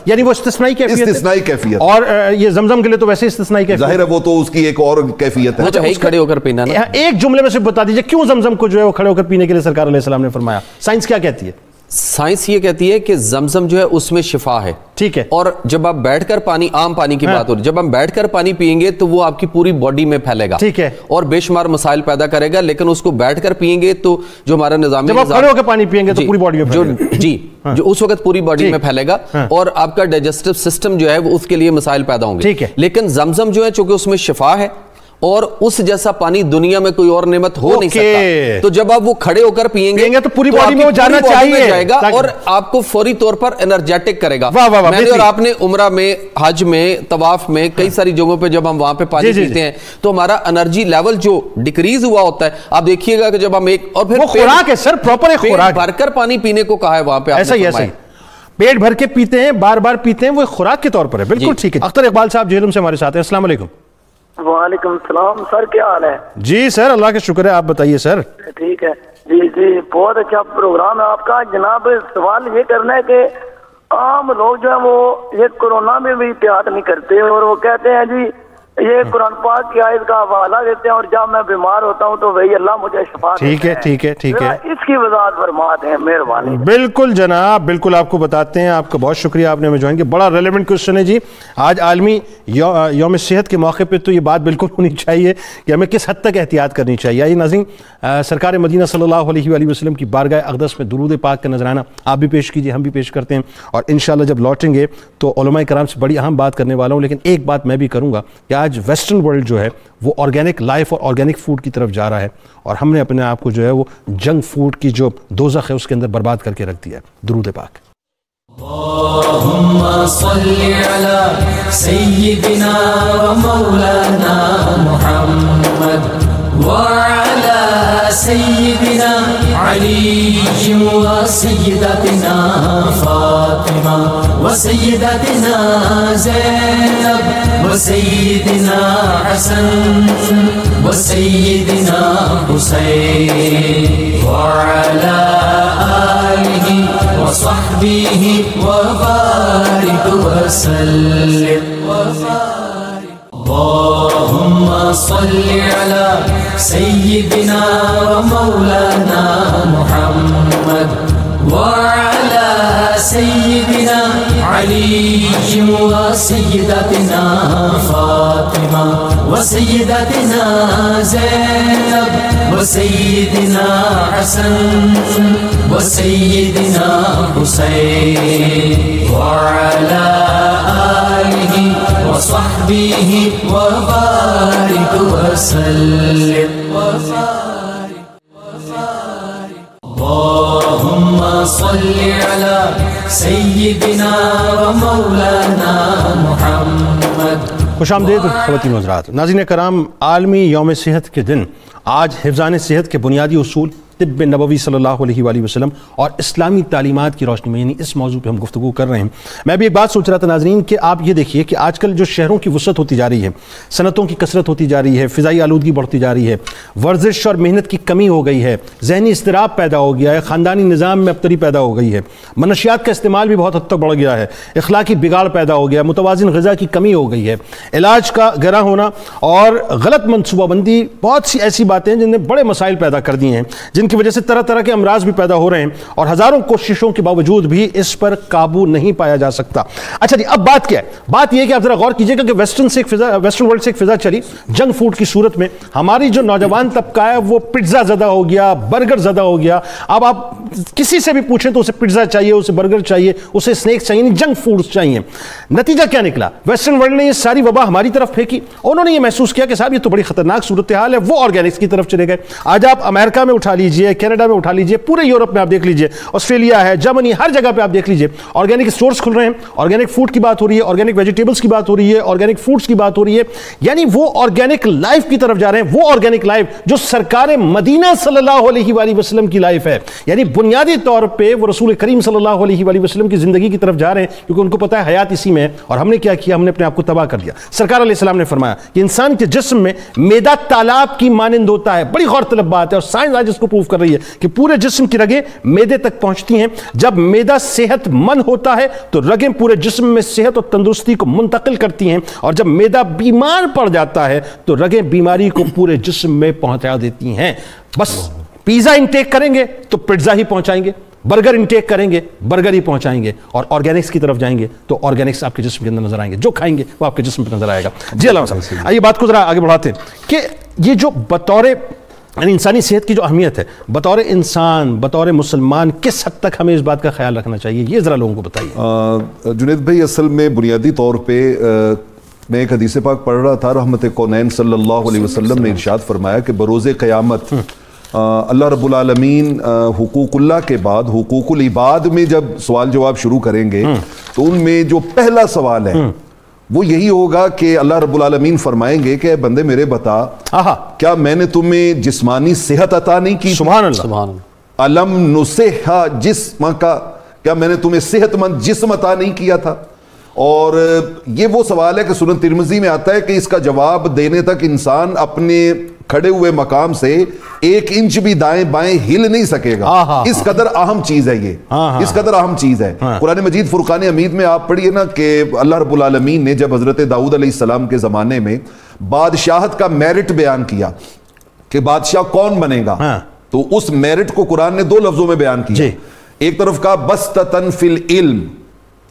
یعنی وہ استثنائی کیفیت۔ اور یہ زمزم کے لیے تو ویسے استثنائی کیفیت ظاہر ہے، وہ تو اس کی ایک اور کیفیت ہے، کھڑے ہو کر پینا۔ ایک جملے میں سے بتا دیجئے کیوں زمزم کو جو ہے وہ کھڑے ہو کر پینے کے لیے سرکار علیہ السلام نے فرمایا؟ سائنس کیا کہتی ہے؟ سائنس یہ کہتی ہے کہ زمزم جو ہے اس میں شفا ہے، ٹھیک ہے، اور جب آپ بیٹھ کر پانی، عام پانی کی بات ہو رہی ہے، جب ہم بیٹھ کر پانی پیئیں گے تو وہ آپ کی پوری باڈی میں پھیلے گا، ٹھیک ہے، اور بے شمار مسائل پیدا کرے گا، لیکن اس کو بیٹھ کر پیئیں گے تو جو ہمارا نظام، جب آپ کھڑے ہو کے پانی پیئیں گے تو پوری باڈی میں پھیلے گا، جی جو اس وقت پوری باڈی میں پھیلے گا اور آپ کا ڈائجسٹو سسٹم جو ہے وہ اس کے لیے مسائل پیدا ہوں گے، ٹھیک ہے، لیکن زمزم جو ہے چونکہ اس میں شفا ہے اور اس جیسا پانی دنیا میں کوئی اور نعمت ہو نہیں سکتا، تو جب آپ وہ کھڑے ہو کر پیئیں گے تو پوری باڈی میں وہ جانا چاہیے جائے گا اور آپ کو فوری طور پر انرجیٹک کرے گا۔ میں نے اور آپ نے عمرہ میں، حج میں، طواف میں، کئی ساری جگہوں پہ جب ہم وہاں پہ پانی پیتے ہیں تو ہمارا انرجی لیول جو ڈیکریز ہوا ہوتا ہے، آپ دیکھیے گا کہ جب ہم ایک، اور پھر خوراک ہے سر، پراپر خوراک بھر کر پانی پینے کو کہا ہے وہاں پہ، ایسا ہی پیٹ بھر کے پیتے ہیں، بار بار پیتے ہیں، وہ خوراک کے طور پر ہے۔ بالکل ٹھیک ہے۔ اختر اقبال صاحب جہلم سے ہمارے ساتھ ہیں، السلام علیکم۔ وعلیکم السلام سر، کیا حال ہے؟ جی سر اللہ کا شکر ہے، آپ بتائیے سر۔ ٹھیک ہے جی بہت اچھا پروگرام ہے آپ کا جناب۔ سوال یہ کرنا ہے کہ عام لوگ جو ہیں وہ یہ کورونا میں بھی احتیاط نہیں کرتے اور وہ کہتے ہیں جی یہ قرآن پاک کی آیت کا حوالہ دیتے ہیں اور جب میں بیمار ہوتا ہوں تو وہی اللہ مجھے شفا دیتا ہے۔ ٹھیک ہے ٹھیک ہے ٹھیک ہے، اس کی وضاحت فرماتے ہیں مہربانی۔ بالکل جناب، بالکل آپ کو بتاتے ہیں، آپ کا بہت شکریہ، آپ نے ہمیں جوائن کیا، بڑا ریلیونٹ کوشچن ہے جی۔ آج عالمی یوم صحت کے موقع پہ تو یہ بات بالکل ہونی چاہیے کہ ہمیں کس حد تک احتیاط کرنی چاہیے۔ آئیے ناظرین، سرکار مدینہ صلی اللہ علیہ وآلہ وسلم کی بارگاہ اقدس میں درود پاک کا نذرانہ آپ بھی پیش کیجیے، ہم بھی پیش کرتے ہیں، اور انشاءاللہ جب لوٹیں گے تو علماء کرام سے بڑی اہم بات کرنے والا ہوں، لیکن ایک بات میں بھی کروں گا کہ آج ویسٹرن ورلڈ جو ہے وہ آرگینک لائف اور آرگینک فوڈ کی طرف جا رہا ہے، اور ہم نے اپنے آپ کو جو ہے وہ جنک فوڈ کی جو دوزخ ہے اس کے اندر برباد کر کے رکھ دیا ہے۔ درود پاک۔ اللهم صل على سيدنا ومولانا محمد وعلى سيدنا علي وسيدتنا فاطمة وسيدتنا زينب وسيدنا حسن وسيدنا حسين وعلى آله وصحبه وبارك وسلم اللهم صل على سيدنا ومولانا محمد وعلى سيدنا علي وسيدتنا فاطمة وسيدتنا زينب وسيدنا حسن وسيدنا حسين وعلى آله وصحبه وبارك وسلم اللهم صل على سيدنا ومولانا محمد. خوش آمدید خواتین و حضرات. ناظرین کرام، عالمی یوم صحت کے دن آج حفظان صحت کے بنیادی اصول، طب نبوی صلی اللہ علیہ وآلہ وسلم اور اسلامی تعلیمات کی روشنی میں، یعنی اس موضوع پہ ہم گفتگو کر رہے ہیں. میں بھی ایک بات سوچ رہا تھا ناظرین کہ آپ یہ دیکھیے کہ آج کل جو شہروں کی وسعت ہوتی جا رہی ہے، صنعتوں کی کثرت ہوتی جا رہی ہے، فضائی آلودگی بڑھتی جا رہی ہے، ورزش اور محنت کی کمی ہو گئی ہے، ذہنی اضطراب پیدا ہو گیا ہے، خاندانی نظام میں ابتری پیدا ہو گئی ہے، منشیات کا استعمال بھی بہت حد تک بڑھ گیا ہے، اخلاقی بگاڑ پیدا ہو گیا، متوازن غذا کی کمی ہو گئی ہے، علاج کا گرا ہونا اور غلط منصوبہ بندی، بہت سی ایسی باتیں جن نے بڑے مسائل پیدا کر دیے ہیں، جن کی وجہ سے طرح طرح کے امراض بھی پیدا ہو رہے ہیں اور ہزاروں کوششوں کے باوجود بھی اس پر قابو نہیں پایا جا سکتا. اچھا جی، اب بات کیا ہے؟ بات یہ ہے کہ آپ ذرا غور کیجئے گا کہ ویسٹرن ورلڈ سے ایک فضا چلی جنک فوڈ کی صورت میں. ہماری جو نوجوان طبقہ ہے وہ پزا زدہ ہو گیا، برگر زدہ ہو گیا. اب آپ کسی سے بھی پوچھیں تو اسے پزا چاہیے، اسے برگر چاہیے، اسے سنیکس چاہیے، جنک فوڈز چاہیے. نتیجہ کیا نکلا؟ ویسٹرن ورلڈ نے یہ ساری وبا ہماری طرف پھینکی. انہوں نے یہ محسوس کیا کہ صاحب یہ تو بڑی خطرناک صورتحال ہے، وہ آرگینکس کی طرف چلے گئے. آج آپ امریکہ میں اٹھا لیجئے، کینیڈا میں اٹھا لیجئے، پورے یورپ میں آپ دیکھ لیجئے، آسٹریلیا ہے، جرمنی، ہر جگہ پہ آپ دیکھ لیجئے آرگینک اسٹورز کھل رہے ہیں، آرگینک فوڈ کی بات ہو رہی ہے، آرگینک ویجیٹیبلز کی بات ہو رہی ہے، آرگینک فوڈز کی بات ہو رہی ہے. یعنی وہ آرگینک لائف کی طرف جا رہے ہیں، وہ آرگینک لائف جو سرکار مدینہ صلی اللہ علیہ وآلہ وسلم کی لائف ہے. یعنی بنیادی طور پہ وہ رسول کریم صلی اللہ علیہ وآلہ وسلم کی زندگی کی طرف جا رہے ہیں، کیونکہ ان کو پتہ ہے حیات اسی میں ہے. اور ہم نے کیا کیا؟ ہم نے اپنے آپ کو تباہ کر دیا. سرکار علیہ السلام نے فرمایا کہ انسان کے جسم میں معدہ تالاب کی مانند ہوتا ہے. بڑی غور طلب بات ہے اور سائنس آج اس کو پروف کر رہی ہے کہ پورے جسم کی رگیں معدے تک پہنچتی ہیں. جب معدہ صحت مند ہوتا ہے تو رگیں پورے جسم میں صحت اور تندرستی کو منتقل کرتی ہیں، اور جب معدہ بیمار پڑ جاتا ہے تو رگیں بیماری کو پورے جسم میں پہنچا دیتی ہیں. بس پیزا انٹیک کریں گے تو پیزا ہی پہنچائیں گے، برگر انٹیک کریں گے برگر ہی پہنچائیں گے، اور آرگینکس کی طرف جائیں گے تو آرگینکس آپ کے جسم کے اندر نظر آئیں گے. جو کھائیں گے وہ آپ کے جسم پہ نظر آئے گا. جی علامہ صاحب، آئیے بات کو ذرا آگے بڑھاتے ہیں کہ یہ جو بطور یعنی انسانی صحت کی جو اہمیت ہے، بطور انسان، بطور مسلمان کس حد تک ہمیں اس بات کا خیال رکھنا چاہیے، یہ ذرا لوگوں کو بتائیے. جنید بھائی، اصل میں بنیادی طور پہ میں ایک حدیث پاک پڑھ رہا تھا، رحمت کونین صلی اللہ علیہ وسلم نے ارشاد فرمایا کہ بروز قیامت اللہ رب العالمین حقوق اللہ کے بعد حقوق العباد میں جب سوال جواب شروع کریں گے تو ان میں جو پہلا سوال ہے وہ یہی ہوگا کہ اللہ رب العالمین فرمائیں گے کہ اے بندے میرے بتا، کیا میں نے تمہیں جسمانی صحت عطا نہیں کی؟ سبحان اللہ. علم نصحہ جسم کا، کیا میں نے تمہیں صحت مند جسم عطا نہیں کیا تھا؟ اور یہ وہ سوال ہے کہ سنن ترمذی میں آتا ہے کہ اس کا جواب دینے تک انسان اپنے کھڑے ہوئے مقام سے 1 انچ بھی دائیں بائیں ہل نہیں سکے گا. اس قدر اہم چیز ہے یہ، اس قدر اہم چیز ہے. قرآن مجید فرقان حمید میں آپ پڑھیے نا کہ اللہ رب العالمین نے جب حضرت داؤد علیہ السلام کے زمانے میں بادشاہت کا میرٹ بیان کیا کہ بادشاہ کون بنے گا، تو اس میرٹ کو قرآن نے 2 لفظوں میں بیان کیا. ایک طرف کا بستتن فی العلم،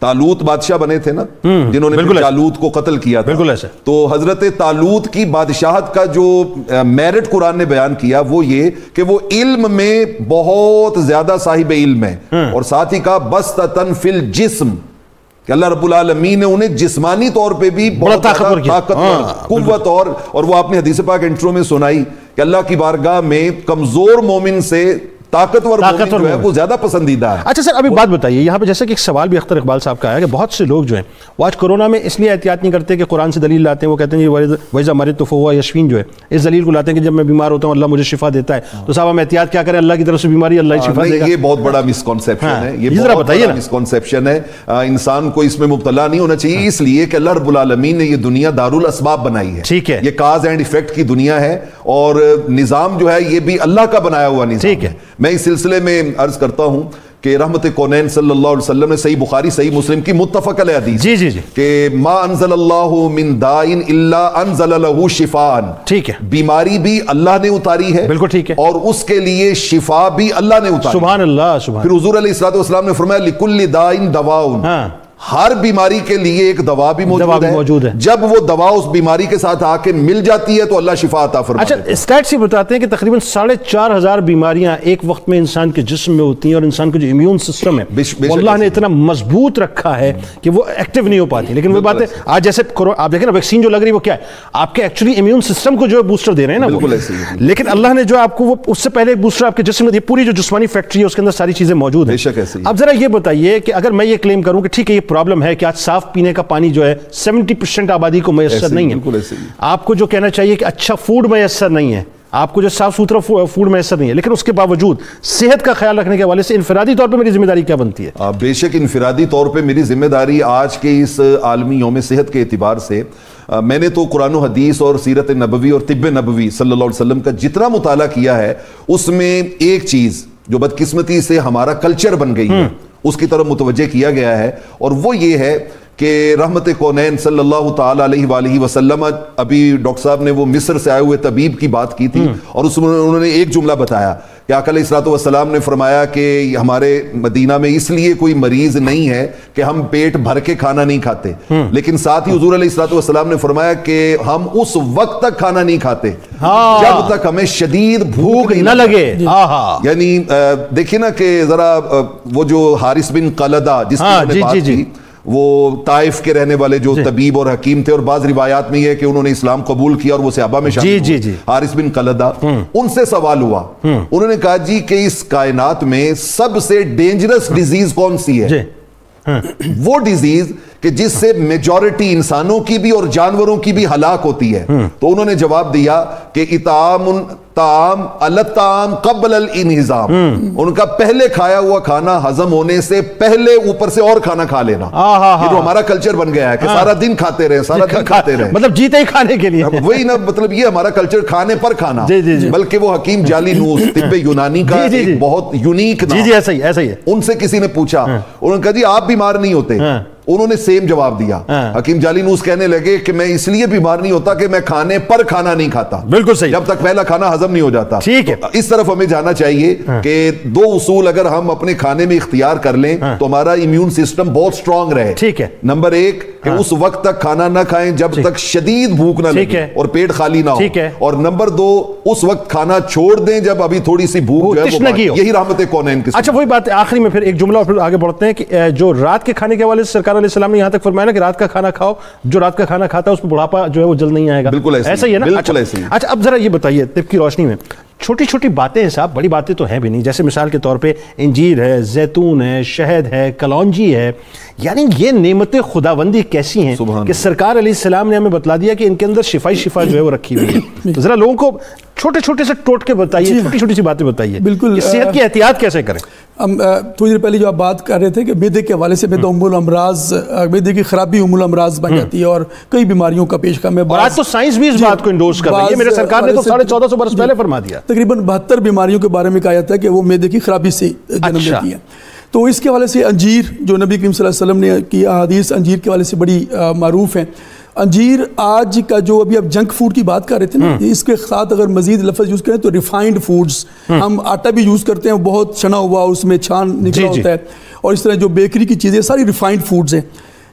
طالوت بادشاہ بنے تھے نا جنہوں نے طالوت کو قتل کیا تھا، تو حضرت طالوت کی بادشاہت کا جو میرٹ قرآن نے بیان کیا وہ یہ کہ وہ علم میں بہت زیادہ صاحب علم ہے، اور ساتھ ہی کہا بستتن فی الجسم کہ اللہ رب العالمین نے انہیں جسمانی طور پہ بھی بہت طاقتور قوت، اور وہ آپ نے حدیث پاک انٹرو میں سنائی کہ اللہ کی بارگاہ میں کمزور مومن سے طاقتور مومن جو ہے وہ زیادہ پسندیدہ ہے. اچھا سر، ابھی بات بتائیے، یہاں پہ جیسے کہ ایک سوال بھی اختر اقبال صاحب کا آیا کہ بہت سے لوگ جو ہیں وہ آج کورونا میں اس لیے احتیاط نہیں کرتے کہ قرآن سے دلیل لاتے ہیں. وہ کہتے ہیں وَإِذَا مَرِضْتُ فَهُوَ يَشْفِينِ، جو ہے اس دلیل کو لاتے ہیں کہ جب میں بیمار ہوتا ہوں اللہ مجھے شفا دیتا ہے. تو صاحب ہم احتیاط کیا کریں؟ اللہ کی طرف سے بیماری اللہ ہی شفا دے گا. یہ بہت بڑا مسکنسیپشن ہے، یہ بہت بڑا مسکنسیپشن ہے. انسان کو اس میں مبتلا نہیں ہونا چاہیے، اس لیے کہ اللہ رب العالمین نے یہ دنیا دارالاسباب بنائی ہے. ٹھیک ہے، یہ کاز اینڈ ایفیکٹ کی دنیا ہے، اور نظام جو ہے یہ بھی اللہ کا بنایا ہوا نظام ہے. میں اس سلسلے میں عرض کرتا ہوں کہ رحمت کونین صلی اللہ علیہ وسلم نے صحیح بخاری صحیح مسلم کی متفق علیہ حدیث جی جی جی کہ ما انزل اللہ من دائن الا انزل لہ شفاء، ٹھیک ہے، بیماری بھی اللہ نے اتاری ہے، بالکل ٹھیک ہے، اور اس کے لیے شفا بھی اللہ نے اتاری، سبحان اللہ سبحان۔ پھر حضور علیہ الصلوۃ والسلام نے فرمایا لکل دائن دواء، ہر بیماری کے لیے ایک دوا بھی موجود ہے، جب وہ دوا اس بیماری کے ساتھ آ کے مل جاتی ہے تو اللہ شفا عطا فرماتا ہے۔ اچھا اسٹیٹس یہ بتاتے ہیں کہ تقریباً 4,500 بیماریاں ایک وقت میں انسان کے جسم میں ہوتی ہیں، اور انسان کا جو امیون سسٹم ہے وہ اللہ نے اتنا مضبوط رکھا ہے کہ وہ ایکٹیو نہیں ہو پاتی، لیکن وہ بات ہے آج جیسے آپ دیکھیں نا ویکسین جو لگ رہی ہے وہ کیا ہے، آپ کے ایکچولی امیون سسٹم کو جو ہے بوسٹر دے رہے ہیں نا، بالکل ایسے ہی، لیکن اللہ نے جو آپ کو وہ اس سے پہلے ایک بوسٹر آپ کے جسم میں دی، پوری جو جسمانی فیکٹری ہے اس کے اندر ساری چیزیں موجود ہیں۔ اب ذرا یہ بتائیے کہ اگر میں یہ کلیم کروں کہ ٹھیک ہے یہ پرابلم ہے کہ آج صاف پینے کا پانی جو ہے 70% آبادی کو میسر نہیں ہے، آپ کو جو کہنا چاہیے کہ اچھا فوڈ میسر نہیں ہے، آپ کو جو صاف ستھرا فوڈ میسر نہیں ہے، لیکن اس کے باوجود صحت کا خیال رکھنے کے حوالے سے انفرادی طور پہ میری ذمہ داری کیا بنتی ہے؟ بے شک انفرادی طور پہ میری ذمہ داری آج کے اس عالمی یوم صحت کے اعتبار سے میں نے تو قرآن و حدیث اور سیرت نبوی اور طب نبوی صلی اللہ علیہ وسلم کا جتنا مطالعہ کیا ہے اس میں ایک چیز جو بدقسمتی سے ہمارا کلچر بن گئی ہے اس کی طرف متوجہ کیا گیا ہے، اور وہ یہ ہے کہ رحمت کونین صلی اللہ تعالیٰ علیہ وآلہ وسلم، ابھی ڈاکٹر صاحب نے وہ مصر سے آئے ہوئے طبیب کی بات کی تھی، اور اس میں انہوں نے ایک جملہ بتایا کہ آقا علیہ الصلوۃ والسلام نے فرمایا کہ ہمارے مدینہ میں اس لیے کوئی مریض نہیں ہے کہ ہم پیٹ بھر کے کھانا نہیں کھاتے، لیکن ساتھ ہی حضور علیہ الصلوۃ والسلام نے فرمایا کہ ہم اس وقت تک کھانا نہیں کھاتے جب تک ہمیں شدید بھوک نہ لگے۔ یعنی دیکھیں نا کہ ذرا وہ جو حارث بن قلدہ جس کی بات کی، وہ طائف کے رہنے والے جو طبیب اور حکیم تھے، اور بعض روایات میں یہ ہے کہ انہوں نے اسلام قبول کیا اور وہ صحابہ میں شامل ہوئے، حارث بن قلدہ، ان سے سوال ہوا، انہوں نے کہا جی کہ اس کائنات میں سب سے ڈینجرس ڈیزیز کون سی ہے؟ وہ ڈیزیز کہ جس سے میجورٹی انسانوں کی بھی اور جانوروں کی بھی ہلاک ہوتی ہے، تو انہوں نے جواب دیا کہ اطعام طعام الطعام قبل الانہضام، ان کا پہلے کھایا ہوا کھانا ہضم ہونے سے پہلے اوپر سے اور کھانا کھا لینا۔ یہ تو ہمارا کلچر بن گیا ہے کہ سارا دن کھاتے رہے، سارا دن کھاتے رہے، مطلب جیتے ہی کھانے کے لیے، وہی نا، مطلب یہ ہمارا کلچر کھانے پر کھانا۔ بلکہ وہ حکیم جالینوس طب یونانی کا ایک بہت یونیک نام، ایسا ہی ہے، ان سے کسی نے پوچھا، انہوں نے کہا جی آپ بیمار نہیں ہوتے، انہوں نے سیم جواب دیا۔ حکیم جالینوس کہنے لگے کہ میں اس لیے بیمار نہیں ہوتا کہ میں کھانے پر کھانا نہیں کھاتا، بالکل صحیح، جب تک پہلا کھانا ہضم نہیں ہو جاتا۔ ٹھیک ہے، اس طرف ہمیں جانا چاہیے کہ دو اصول اگر ہم اپنے کھانے میں اختیار کر لیں تو ہمارا امیون سسٹم بہت سٹرونگ رہے۔ ٹھیک ہے، نمبر ایک کہ اس وقت تک کھانا نہ کھائیں جب تک شدید بھوک نہ لگے اور پیٹ خالی نہ ہو، اور نمبر دو اس وقت کھانا چھوڑ دیں جب ابھی تھوڑی سی بھوک جو ہے، یہی رحمت کونین کی۔ اچھا وہی بات ہے، آخری میں پھر ایک جملہ اور پھر آگے بڑھتے ہیں کہ جو رات کے کھانے کے حوالے سے سرکار علیہ السلام نے یہاں تک فرمایا نا کہ رات کا کھانا کھاؤ، جو رات کا کھانا کھاتا ہے اس میں بڑھاپا جو ہے وہ جلد نہیں آئے گا، بالکل ایسا ہی ہے نا؟ اچھا اب ذرا یہ بتائیے طب کی روشنی میں چھوٹی چھوٹی باتیں ہیں صاحب، بڑی باتیں تو ہیں بھی نہیں، جیسے مثال کے طور پہ انجیر ہے، زیتون ہے، شہد ہے، کلونجی ہے، یعنی یہ نعمت خداوندی کیسی ہیں کہ سرکار علیہ السلام نے ہمیں بتلا دیا کہ ان کے اندر شفا جو ہے وہ رکھی ہوئی ہے۔ تو ذرا لوگوں کو چھوٹے چھوٹے سے ٹوٹ کے بتائیے، چھوٹی چھوٹی سی باتیں بتائیے، بالکل صحت کی احتیاط کیسے کریں۔ ہم تھوڑی دیر پہلے جو آپ بات کر رہے تھے کہ معدے کے حوالے سے معدہ ام الامراض، معدے کی خرابی ام الامراض بن جاتی ہے اور کئی بیماریوں کا پیش خم ہے، اور آج تو سائنس بھی اس بات کو انڈورس کر رہی ہے، میرے سرکار نے تو 1450 برس پہلے فرما دیا۔ تقریباً 72 بیماریوں کے بارے میں کہا جاتا ہے کہ وہ معدے کی خرابی سے جنم لیتی ہے۔ تو اس کے حوالے سے انجیر جو نبی کریم صلی اللہ علیہ وسلم نے کی احادیث انجیر کے حوالے سے بڑی معروف ہیں۔ انجیر آج کا جو ابھی آپ جنک فوڈ کی بات کر رہے تھے نا، اس کے ساتھ اگر مزید لفظ یوز کریں تو ریفائنڈ فوڈز، ہم آٹا بھی یوز کرتے ہیں بہت چھنا ہوا، اس میں چھان نکلا ہوتا ہے، اور اس طرح جو بیکری کی چیزیں ساری ریفائنڈ فوڈز ہیں۔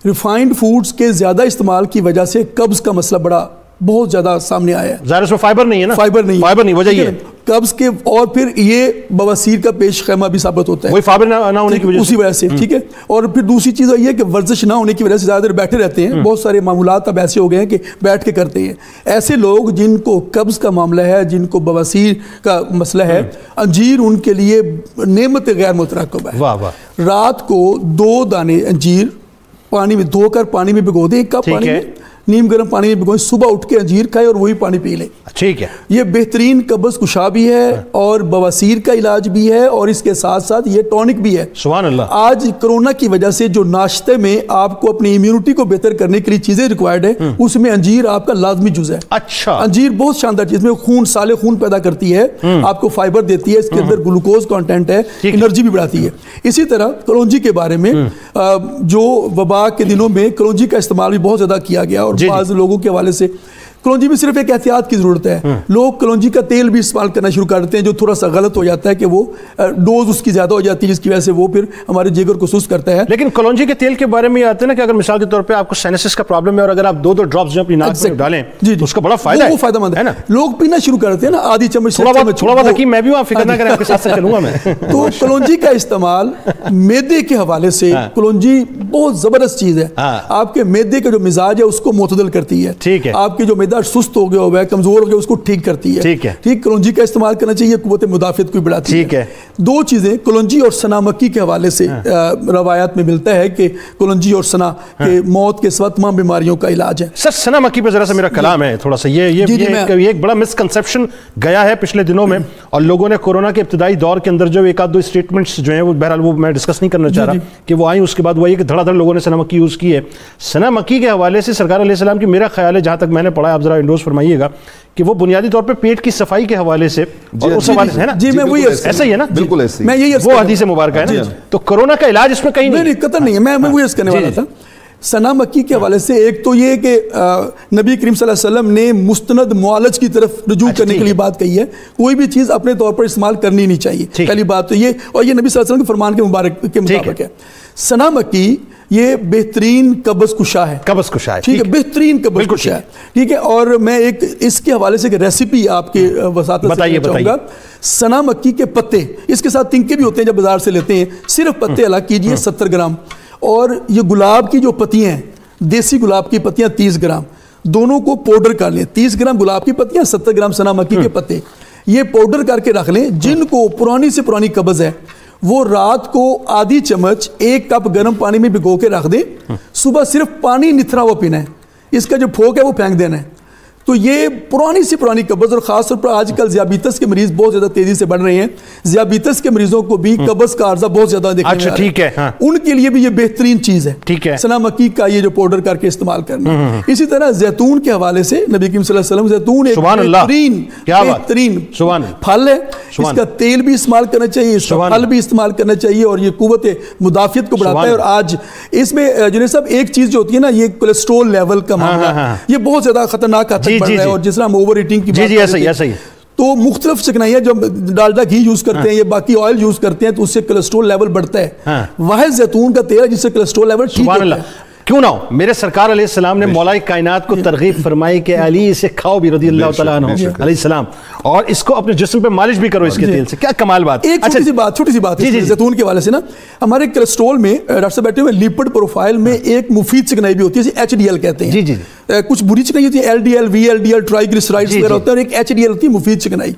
ریفائنڈ فوڈز کے زیادہ استعمال کی وجہ سے قبض کا مسئلہ بہت زیادہ سامنے آیا ہے۔ ظاہر اس میں فائبر نہیں ہے نا، فائبر نہیں، وجہ یہ قبض کے، اور پھر یہ بواسیر کا پیش خیمہ بھی ثابت ہوتا ہے، وہی فائبر نہ ہونے کی وجہ سے، اسی وجہ سے۔ ٹھیک ہے، اور پھر دوسری چیز یہ ہے کہ ورزش نہ ہونے کی وجہ سے زیادہ دیر بیٹھے رہتے ہیں، بہت سارے معمولات اب ایسے ہو گئے ہیں کہ بیٹھ کے کرتے ہیں۔ ایسے لوگ جن کو قبض کا معاملہ ہے، جن کو بواسیر کا مسئلہ ہے، انجیر ان کے لیے نعمت غیر مترقب ہے۔ رات کو 2 دانے انجیر پانی میں دھو کر پانی میں بھگو دیں، ایک کپ پانی میں نیم گرم پانی میں بھگوئیں، صبح اٹھ کے انجیر کھائے اور وہی پانی پی لیں. ٹھیک ہے. یہ بہترین قبض کشا بھی ہے اور بواسیر کا علاج بھی ہے اور اس کے ساتھ ساتھ یہ ٹونک بھی ہے. سبحان اللہ. آج کرونا کی وجہ سے جو ناشتے میں آپ کو اپنی امیونٹی کو بہتر کرنے کے لیے چیزیں ریکوائرڈ ہے، اس میں انجیر آپ کا لازمی جز ہے. اچھا. انجیر بہت شاندار چیز میں خون، سالے خون پیدا کرتی ہے، آپ کو فائبر دیتی ہے، اس کے اندر گلوکوز کانٹینٹ ہے، انرجی بھی بڑھاتی ہے. اسی طرح کلونجی کے بارے میں جو وبا کے دنوں میں کلونجی کا استعمال بھی بہت زیادہ کیا گیا اور بعض لوگوں کے حوالے سے کلونجی میں صرف ایک احتیاط کی ضرورت ہے. لوگ کلونجی کا تیل بھی استعمال کرنا شروع کر دیتے ہیں جو تھوڑا سا غلط ہو جاتا ہے کہ وہ ڈوز اس کی زیادہ ہو جاتی ہے جس کی وجہ سے وہ پھر ہمارے جگر کو سست کرتا ہے. لیکن کلونجی کے تیل کے بارے میں یہ آتے ہیں نا کہ اگر مثال کے طور پہ آپ کو سائنسس کا پرابلم ہے اور اگر آپ 2 ڈراپس جو اپنی ناک میں ڈالیں تو اس کا بڑا فائدہ ہے. وہ فائدہ مند ہے نا. لوگ پینا شروع کر دیتے ہیں نا آدھی چمچ تھوڑا بہت حکیم میں بھی وہاں فکر نہ کریں آپ کے ساتھ چلوں گا میں. تو کلونجی کا استعمال میدے کے حوالے سے کلونجی بہت زبردست چیز ہے. آپ کے میدے کا جو مزاج ہے اس کو معتدل کرتی ہے. ٹھیک ہے. آپ کی جو میدا سست ہو گیا ہوا ہے، کمزور ہو گیا، اس کو ٹھیک کرتی ہے. ٹھیک ہے. ٹھیک. کلونجی کا استعمال کرنا چاہیے، قوت مدافعت کو بڑھاتی ہے. ٹھیک ہے. 2 چیزیں کلونجی اور سنا مکی کے حوالے سے روایات میں ملتا ہے کہ کلونجی اور سنا کے موت کے سوا تمام بیماریوں کا علاج ہے. سر سنا مکی پہ ذرا سا میرا کلام ہے تھوڑا سا. یہ ایک بڑا مسکنسیپشن گیا ہے پچھلے دنوں میں اور لوگوں نے کورونا کے ابتدائی دور کے اندر جو 1-2 اسٹیٹمنٹس جو ہیں وہ بہرحال وہ میں ڈسکس نہیں کرنا چاہ رہا کہ وہ آئیں، اس کے بعد وہ یہ کہ دھڑا دھڑ لوگوں نے سنا مکی یوز کی ہے. سنا مکی کے حوالے سے سرکار علیہ السلام کی میرا خیال ہے جہاں تک میں نے پڑھا ہے، آپ ذرا انڈوز فرمائیے گا کہ وہ بنیادی طور پہ پیٹ کی صفائی کے حوالے سے اور اس حوالے سے ہے نا. جی میں وہی ایسا ہی ہے نا. بالکل ایسا میں یہی وہ حدیث مبارکہ ہے نا. تو کورونا کا علاج اس میں کہیں نہیں قطع نہیں ہے. میں وہی کرنے والا تھا. سنا مکی کے حوالے سے ایک تو یہ کہ نبی کریم صلی اللہ علیہ وسلم نے مستند معالج کی طرف رجوع کرنے کے لیے بات کہی ہے. کوئی بھی چیز اپنے طور پر استعمال کرنی نہیں چاہیے. پہلی بات تو یہ، اور یہ نبی صلی اللہ علیہ وسلم کے فرمان کے مبارک کے مطابق ہے. سنا مکی یہ بہترین قبض کشا ہے. قبض کشا ہے. ٹھیک ہے. بہترین قبض کشا ہے. ٹھیک ہے. اور میں ایک اس کے حوالے سے ریسیپی آپ کے وساطت سے چاہوں گا. سنا مکی کے پتے، اس کے ساتھ تنکے بھی ہوتے ہیں جب بازار سے لیتے ہیں، صرف پتے الگ کیجئے 70 گرام. اور یہ گلاب کی جو پتیاں ہیں، دیسی گلاب کی پتیاں 30 گرام، دونوں کو پاؤڈر کر لیں. 30 گرام گلاب کی پتیاں، 70 گرام سنا مکی کے پتے، یہ پاؤڈر کر کے رکھ لیں. جن کو پرانی سے پرانی قبض ہے وہ رات کو آدھی چمچ 1 کپ گرم پانی میں بھگو کے رکھ دیں. صبح صرف پانی نتھرا ہوا پینا ہے، اس کا جو پھوک ہے وہ پھینک دینا ہے. تو یہ پرانی سے پرانی قبض، اور خاص طور پر آج کل ذیابیطس کے مریض بہت زیادہ تیزی سے بڑھ رہے ہیں. ذیابیطس کے مریضوں کو بھی قبض کا عارضہ بہت زیادہ دیکھنے میں آ رہا ہے. ان کے لیے بھی یہ بہترین چیز ہے سنا مکی کا یہ جو پاؤڈر کر کے استعمال کرنا. اسی طرح زیتون کے حوالے سے نبی کریم صلی اللہ علیہ وسلم، زیتون ایک بہترین پھل ہے. اس کا تیل بھی استعمال کرنا چاہیے، اس کا پھل بھی استعمال کرنا چاہیے، اور یہ قوت مدافعت کو بڑھاتا ہے. اور آج اس میں جنید صاحب ایک چیز جو ہوتی ہے نا، یہ کولیسٹرول لیول کا معاملہ، یہ بہت زیادہ خطرناک حد تک بڑھ رہا ہے. اور جس طرح ہم اوور ایٹنگ کی بات کرتے ہیں تو مختلف چکنائیاں جو ڈالڈا گھی یوز کرتے ہیں یا باقی آئل یوز کرتے ہیں تو اس سے کولیسٹرول لیول بڑھتا ہے. واحد زیتون کا تیل ہے جس سے کولیسٹرول لیول ٹھیک ہوتا ہے. کیوں نہ ہو، میرے سرکار علیہ السلام نے مولا کائنات کو ترغیب فرمائی کہ علی اسے کھاؤ بھی رضی اللہ تعالیٰ عنہ علیہ السلام، اور اس کو اپنے جسم پہ مالش بھی کرو اس کے تیل سے. کیا کمال بات. ایک چھوٹی سی بات زیتون کے حوالے سے نا، ہمارے کولیسٹرول میں ڈاکٹر صاحب بیٹھے ہوئے لیپڈ پروفائل میں ایک مفید چکنائی بھی ہوتی ہے جسے HDL کہتے ہیں. کچھ بری چکنائی ہوتی ہے LDL VLDL ٹرائیگلیسرائڈز وغیرہ ہوتے ہیں، اور ایک HDL ہوتی ہے مفید چکنائی.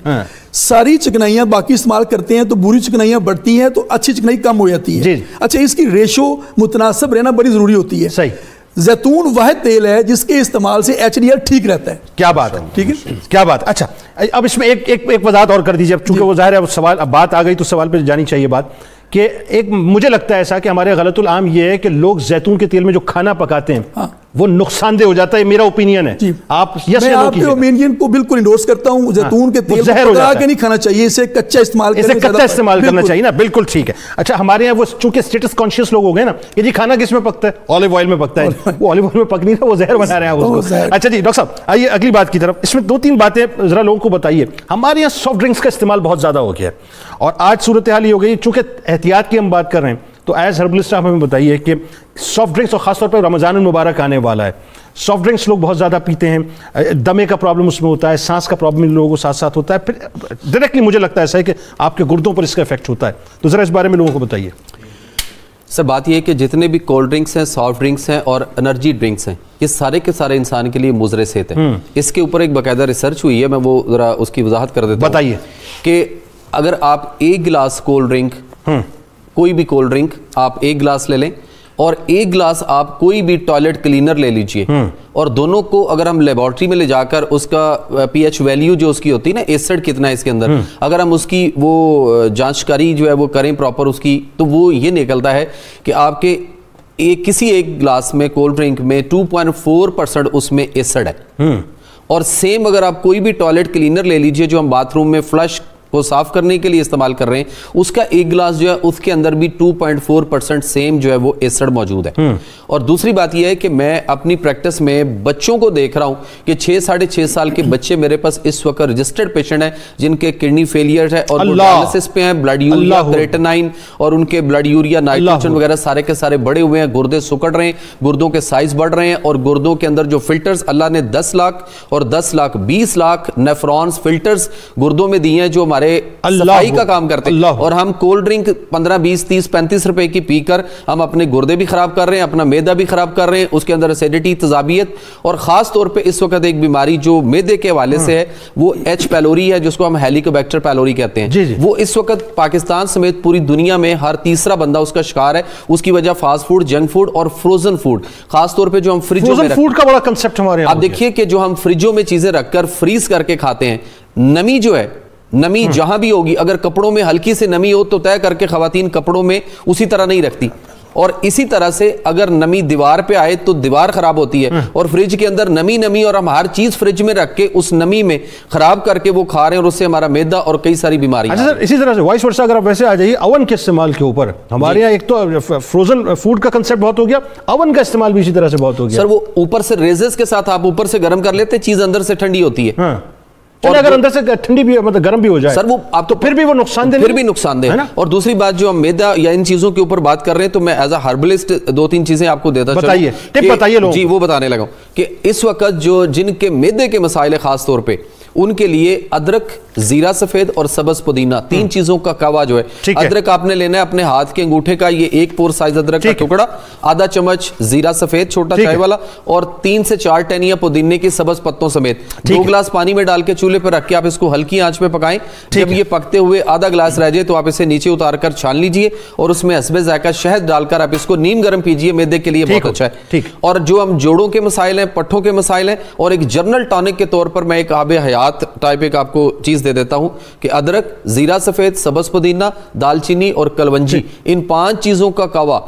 ساری چکنائیاں باقی استعمال کرتے ہیں تو بری چکنائیاں بڑھتی ہیں تو اچھی چکنائی کم ہو جاتی ہے. اچھا، اس کی ریشو متناسب رہنا بڑی ضروری ہوتی ہے. صحیح. زیتون واحد تیل ہے جس کے استعمال سے HDL ٹھیک رہتا ہے. کیا بات ہے. ٹھیک ہے، کیا بات. اچھا، اب اس میں ایک وضاحت اور کر دیجیے، اب چونکہ وہ ظاہر ہے سوال اب بات آ گئی تو سوال پہ جانی چاہیے بات کہ ایک مجھے لگتا ہے ایسا کہ ہمارے غلط العام یہ ہے کہ لوگ زیتون کے تیل میں جو کھانا پکاتے ہیں وہ نقصان دہ ہو جاتا ہے. میرا اوپینین ہے. آپ میں آپ کے اوپینین کو بالکل انڈورس کرتا ہوں. زیتون کے تیل کو پکا کے نہیں کھانا چاہیے، اسے کچا استعمال کرنا چاہیے نا. بالکل ٹھیک ہے. اچھا، ہمارے یہاں وہ چونکہ اسٹیٹس کانشیس لوگ ہو گئے نا کہ جی کھانا کس میں پکتا ہے، آلو آئل میں پکتا ہے. وہ آلو آئل میں پک نہیں رہا، وہ زہر بنا رہے ہیں اس کو. اچھا جی ڈاکٹر صاحب آئیے اگلی بات کی طرف. اس میں 2-3 باتیں ذرا لوگوں کو بتائیے. ہمارے یہاں سافٹ ڈرنکس کا استعمال بہت زیادہ ہو گیا ہے اور آج صورتحال یہ ہو گئی چونکہ احتیاط کی ہم بات کر رہے ہیں. تو ایز ہربلسٹ آپ ہمیں بتائیے کہ سافٹ ڈرنکس، اور خاص طور پر رمضان المبارک آنے والا ہے، سافٹ ڈرنکس لوگ بہت زیادہ پیتے ہیں، دمے کا پرابلم اس میں ہوتا ہے، سانس کا پرابلم لوگوں کو ساتھ ساتھ ہوتا ہے، پھر ڈائریکٹلی مجھے لگتا ہے ایسا ہے کہ آپ کے گردوں پر اس کا افیکٹ ہوتا ہے. تو ذرا اس بارے میں لوگوں کو بتائیے. سر بات یہ ہے کہ جتنے بھی کولڈ ڈرنکس ہیں، سافٹ ڈرنکس ہیں اور انرجی ڈرنکس ہیں، یہ سارے کے سارے انسان کے لیے مضر صحت ہیں. اس کے اوپر ایک باقاعدہ ریسرچ ہوئی ہے، میں وہ ذرا اس کی وضاحت کر دیتا ہوں. بتائیے کہ اگر آپ 1 گلاس کولڈ ڈرنک، کوئی بھی کولڈ ڈرنک آپ 1 گلاس لے لیں اور ایک گلاس آپ کوئی بھی ٹوائلٹ کلینر لے لیجئے اور دونوں کو اگر ہم لیبارٹری میں لے جا کر اس کا پی ایچ ویلیو جو اس کی ہوتی ہے نا ایسڈ کتنا ہے اس کے اندر، اگر ہم اس کی وہ جانچکاری جو ہے وہ کریں پراپر اس کی، تو وہ یہ نکلتا ہے کہ آپ کے کسی ایک گلاس میں کولڈ ڈرنک میں 2.4% اس میں ایسڈ ہے. اور سیم اگر آپ کوئی بھی ٹوائلٹ کلینر لے لیجئے جو ہم باتھ روم میں فلش کو صاف کرنے کے لیے استعمال کر رہے ہیں، اس کا ایک گلاس جو ہے اس کے اندر بھی 2.4% سیم جو ہے وہ ایسڈ موجود ہے. اور دوسری بات یہ ہے کہ میں اپنی پریکٹس میں بچوں کو دیکھ رہا ہوں کہ 6-6.5 سال کے بچے میرے پاس اس وقت رجسٹرڈ پیشنٹ ہیں جن کے کڈنی فیلئر ہے اور وہ ڈائلسس پہ ہیں، بلڈ یوریا کریٹینائن اور ان کے بلڈ یوریا نائٹروجن وغیرہ سارے کے سارے بڑے ہوئے ہیں، گردے سکڑ رہے ہیں، گردوں کے سائز بڑھ رہے ہیں، اور گردوں کے اندر جو فلٹرز اللہ نے 10 لاکھ اور 10 لاکھ 20 لاکھ نیفرونز فلٹرز گردوں میں دیے ہیں جو صفائی کا کام کرتے ہیں. اور ہم کولڈ ڈرنک 15 20 30 35 روپے کی پی کر ہم اپنے گردے بھی خراب کر رہے ہیں، اپنا میدا بھی خراب کر رہے ہیں، اس کے اندر ایسیڈیٹی تذابیت، اور خاص طور پہ اس وقت ایک بیماری جو میدے کے حوالے سے ہے وہ ایچ پیلوری ہے، جس کو ہم ہیلیکوبیکٹر پیلوری کہتے ہیں. وہ اس وقت پاکستان سمیت پوری دنیا میں ہر تیسرا بندہ اس کا شکار ہے. اس کی وجہ فاسٹ فوڈ، جنک فوڈ اور فروزن فوڈ، خاص طور پہ جو ہم فریجوں میں فوڈ کا بڑا کنسپٹ ہمارے آپ دیکھیے کہ جو ہم فریجوں میں چیزیں رکھ کر فریز کر کے کھاتے ہیں، نمی جو ہے، نمی جہاں بھی ہوگی، اگر کپڑوں میں ہلکی سے نمی ہو تو طے کر کے خواتین کپڑوں میں اسی طرح نہیں رکھتی، اور اسی طرح سے اگر نمی دیوار پہ آئے تو دیوار خراب ہوتی ہے. اور فریج کے اندر نمی اور ہم ہر چیز فریج میں رکھ کے اس نمی میں خراب کر کے وہ کھا رہے ہیں، اور اس سے ہمارا میدا اور کئی ساری بیماریاں. اچھا سر، اسی طرح سے وائس ورسا اگر آپ ویسے آ جائیے اوون کے استعمال کے اوپر، ہمارے یہاں ایک تو فروزن فوڈ کا کنسپٹ بہت ہو گیا، اوون کا استعمال بھی اسی طرح سے بہت ہو گیا. سر وہ اوپر سے ریزز کے ساتھ آپ اوپر سے گرم کر لیتے، چیز اندر سے ٹھنڈی ہوتی ہے. اور اگر اندر سے ٹھنڈی بھی مطلب گرم بھی ہو جائے سر وہ آپ تو پھر بھی وہ نقصان دہ، پھر بھی نقصان دہ. اور دوسری بات جو ہم میدا یا ان چیزوں کے اوپر بات کر رہے ہیں تو میں ایز اے ہربلسٹ 2-3 چیزیں آپ کو دیتا بتائیے، ٹپ بتائیے لوگوں. جی وہ بتانے لگا ہوں کہ اس وقت جو جن کے میدے کے مسائل ہیں خاص طور پہ ان کے لیے ادرک، زیرہ سفید اور سبز پودینہ، 3 چیزوں کا کوا جو ہے. ادرک آپ نے لینا ہے اپنے ہاتھ کے انگوٹھے کا، یہ 1 پور سائز ادرک کا ٹکڑا، آدھا چمچ زیرہ سفید چھوٹا چائے والا، اور 3 سے 4 ٹہنیاں پودینے کی سبز پتوں سمیت 2 گلاس پانی میں ڈال کے چولہے پہ رکھ کے آپ اس کو ہلکی آنچ پہ پکائیں. جب یہ پکتے ہوئے آدھا گلاس رہ جائے تو آپ اسے نیچے اتار کر چھان لیجئے اور اس میں حسب ذائقہ شہد ڈال کر آپ اس کو نیم گرم پیجئے، میدے کے لیے بہت اچھا ہے. اور جو ہم جوڑوں کے مسائل ہیں، پٹھوں کے مسائل ہیں، اور ایک جنرل ٹانک کے طور پر میں ایک آب حیات ٹائپ ایک آپ کو چیز دے دیتا ہوں کہ ادرک، زیرہ سفید، سبز پودینہ، دال چینی اور کلونجی، ان 5 چیزوں کا کوا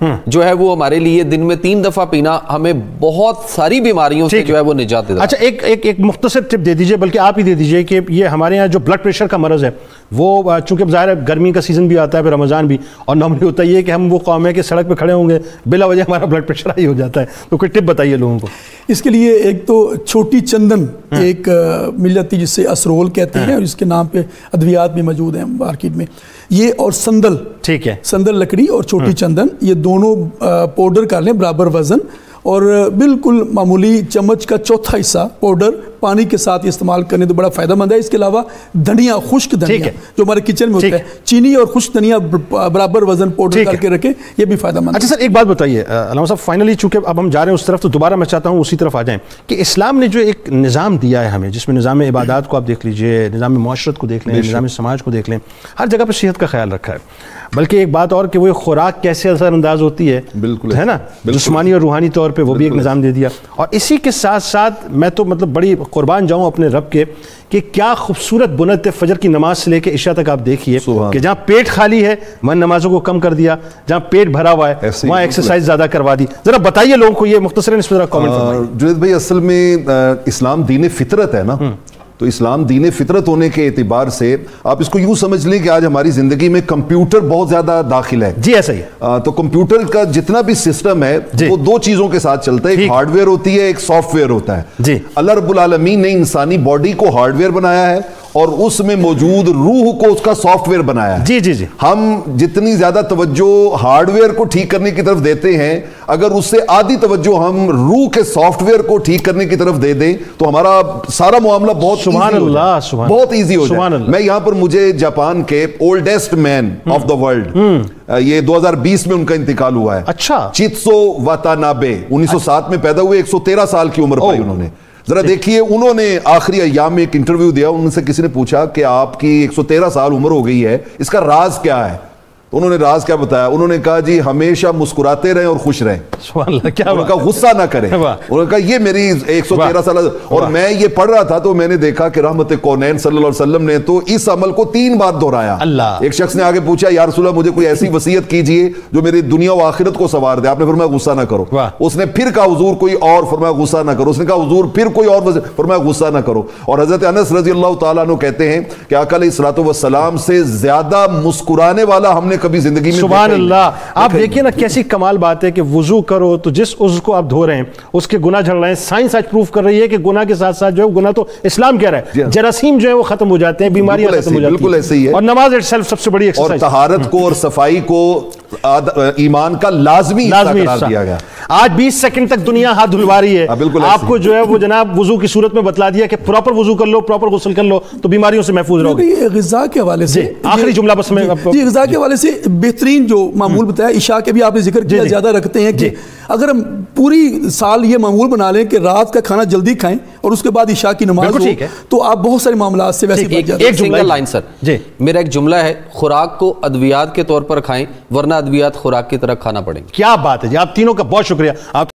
جو ہے وہ ہمارے لیے دن میں 3 دفعہ پینا ہمیں بہت ساری بیماریوں سے جو ہے وہ نجات دیتا ہے. اچھا ایک مختصر ٹپ دے دیجئے، بلکہ آپ ہی دے دیجئے کہ یہ ہمارے یہاں جو بلڈ پریشر کا مرض ہے وہ چونکہ ظاہر ہے گرمی کا سیزن بھی آتا ہے، پھر رمضان بھی، اور نارملی ہوتا یہ کہ ہم وہ قوم ہے کہ سڑک پہ کھڑے ہوں گے بلا وجہ ہمارا بلڈ پریشر ہائی ہو جاتا ہے، تو کوئی ٹپ بتائیے لوگوں کو. اس کے لیے ایک تو چھوٹی چندن ایک مل جاتی جس سے اسرول کہتے ہیں، اور اس کے نام پہ ادویات بھی موجود ہیں مارکیٹ میں، یہ اور سندل، ٹھیک ہے، سندل لکڑی اور چھوٹی چندن، یہ دونوں پاؤڈر کر لیں برابر وزن، اور بالکل معمولی چمچ کا 1/4 حصہ پاؤڈر پانی کے ساتھ استعمال کرنے تو بڑا فائدہ مند ہے. اس کے علاوہ دھنیا، خشک دھنیا جو ہمارے کچن میں ہوتا ہے، چینی اور خشک دھنیا برابر وزن پاؤڈر کر کے رکھیں، یہ بھی فائدہ مند ہے. اچھا سر ایک بات بتائیے علامہ صاحب، فائنلی چونکہ اب ہم جا رہے ہیں اس طرف تو دوبارہ میں چاہتا ہوں اسی طرف آ جائیں کہ اسلام نے جو ایک نظام دیا ہے ہمیں، جس میں نظام عبادات کو آپ دیکھ لیجئے، نظام معاشرت کو دیکھ لیں، نظام سماج کو دیکھ لیں، ہر جگہ پہ صحت کا خیال رکھا ہے. بلکہ ایک بات اور کہ وہ خوراک کیسے اثر انداز ہوتی ہے، بالکل ہے نا، جسمانی اور روحانی طور پہ وہ بھی ایک نظام دے دیا. اور اسی کے ساتھ ساتھ میں تو مطلب بڑی قربان جاؤں اپنے رب کے کہ کیا خوبصورت بنت فجر کی نماز سے لے کے عشاء تک آپ دیکھیے کہ جہاں پیٹ خالی ہے وہاں نمازوں کو کم کر دیا، جہاں پیٹ بھرا ہوا ہے وہاں ایکسرسائز زیادہ کروا دی. ذرا بتائیے لوگوں کو یہ مختصراً اس پر کامنٹ فرمائیے. جنید بھائی، اصل میں اسلام دین فطرت ہے نا، تو اسلام دین فطرت ہونے کے اعتبار سے آپ اس کو یوں سمجھ لیں کہ آج ہماری زندگی میں کمپیوٹر بہت زیادہ داخل ہے. جی ایسا ہی ہے. تو کمپیوٹر کا جتنا بھی سسٹم ہے وہ 2 چیزوں کے ساتھ چلتا ہے، ایک ہارڈ ویئر ہوتی ہے، ایک سافٹ ویئر ہوتا ہے. جی اللہ رب العالمین نے انسانی باڈی کو ہارڈ ویئر بنایا ہے اور اس میں موجود روح کو اس کا سافٹ ویئر بنایا ہے. جی جی جی. ہم جتنی زیادہ توجہ ہارڈ ویئر کو ٹھیک کرنے کی طرف دیتے ہیں، اگر اس سے آدھی توجہ ہم روح کے سافٹ ویئر کو ٹھیک کرنے کی طرف دے دیں تو ہمارا سارا معاملہ بہت سبحان اللہ بہت ایزی ہو جائے. میں یہاں پر مجھے جاپان کے oldest man of the world, یہ 2020 میں ان کا انتقال ہوا ہے. اچھا. چیتسو واتانابے 1907 میں پیدا ہوئے، 113 سال کی عمر پائی انہوں نے. ذرا دیکھیے، انہوں نے آخری ایام میں ایک انٹرویو دیا، ان سے کسی نے پوچھا کہ آپ کی 113 سال عمر ہو گئی ہے، اس کا راز کیا ہے؟ تو انہوں نے راز کیا بتایا؟ انہوں نے کہا جی ہمیشہ مسکراتے رہیں اور خوش رہیں، سبحان اللہ، کیا انہوں نے کہا غصہ نہ کریں، انہوں نے کہا یہ میری 113 سال، اور میں یہ پڑھ رہا تھا تو میں نے دیکھا کہ رحمت کونین صلی اللہ علیہ وسلم نے تو اس عمل کو 3 بار دہرایا۔ ایک شخص نے آگے پوچھا یا رسول اللہ مجھے کوئی ایسی وصیت کیجئے جو میری دنیا و آخرت کو سنوار دے، آپ نے فرمایا غصہ نہ کرو۔ اس نے پھر کہا حضور کوئی اور، فرمایا غصہ نہ کرو۔ اس نے کہا حضور پھر کوئی اور، فرمایا غصہ نہ کرو۔ اور حضرت انس رضی اللہ تعالیٰ عنہ کہتے ہیں کہ آقا علیہ الصلوۃ والسلام سے زیادہ مسکرانے والا ہم نے کبھی زندگی میں سبحان اللہ۔ آپ دیکھیں نا کیسی کمال بات ہے کہ وضو کرو تو جس عضو کو آپ دھو رہے ہیں اس کے گناہ جھڑ رہے ہیں، سائنس آج پروف کر رہی ہے کہ گناہ کے ساتھ ساتھ جو ہے گناہ تو اسلام کہہ رہا ہے، جراثیم جو ہے وہ ختم ہو جاتے ہیں، بیماریاں ختم ہو جاتی ہیں، بالکل ایسے ہی ہے۔ اور نماز اٹسیلف سب سے بڑی ایکسرسائز، اور طہارت کو اور صفائی کو ایمان کا لازمی حصہ قرار دیا گیا۔ آج 20 سیکنڈ تک دنیا ہاتھ دھلوا رہی ہے، آپ کو جو ہے وہ جناب وضو کی صورت میں بتلا دیا کہ پراپر وضو کر لو، پراپر غسل کر لو تو بیماریوں سے محفوظ رہو گے۔ غذا کے حوالے سے آخری جملہ بس میں جی غذا کے حوالے سے بہترین جو معمول بتایا، عشاء کے بھی آپ نے ذکر کیا، زیادہ رکھتے ہیں کہ اگر ہم پوری سال یہ معمول بنا لیں کہ رات کا کھانا جلدی کھائیں اور اس کے بعد عشاء کی نماز ہو تو آپ بہت سارے معاملات سے ویسے بچ جاتے ہیں۔ ایک سنگل لائن سر، میرا ایک جملہ ہے، خوراک کو ادویات کے طور پر کھائیں ورنہ ادویات خوراک کی طرح کھانا پڑیں گے۔ کیا بات ہے جی، آپ تینوں کا بہت شکریہ۔ آپ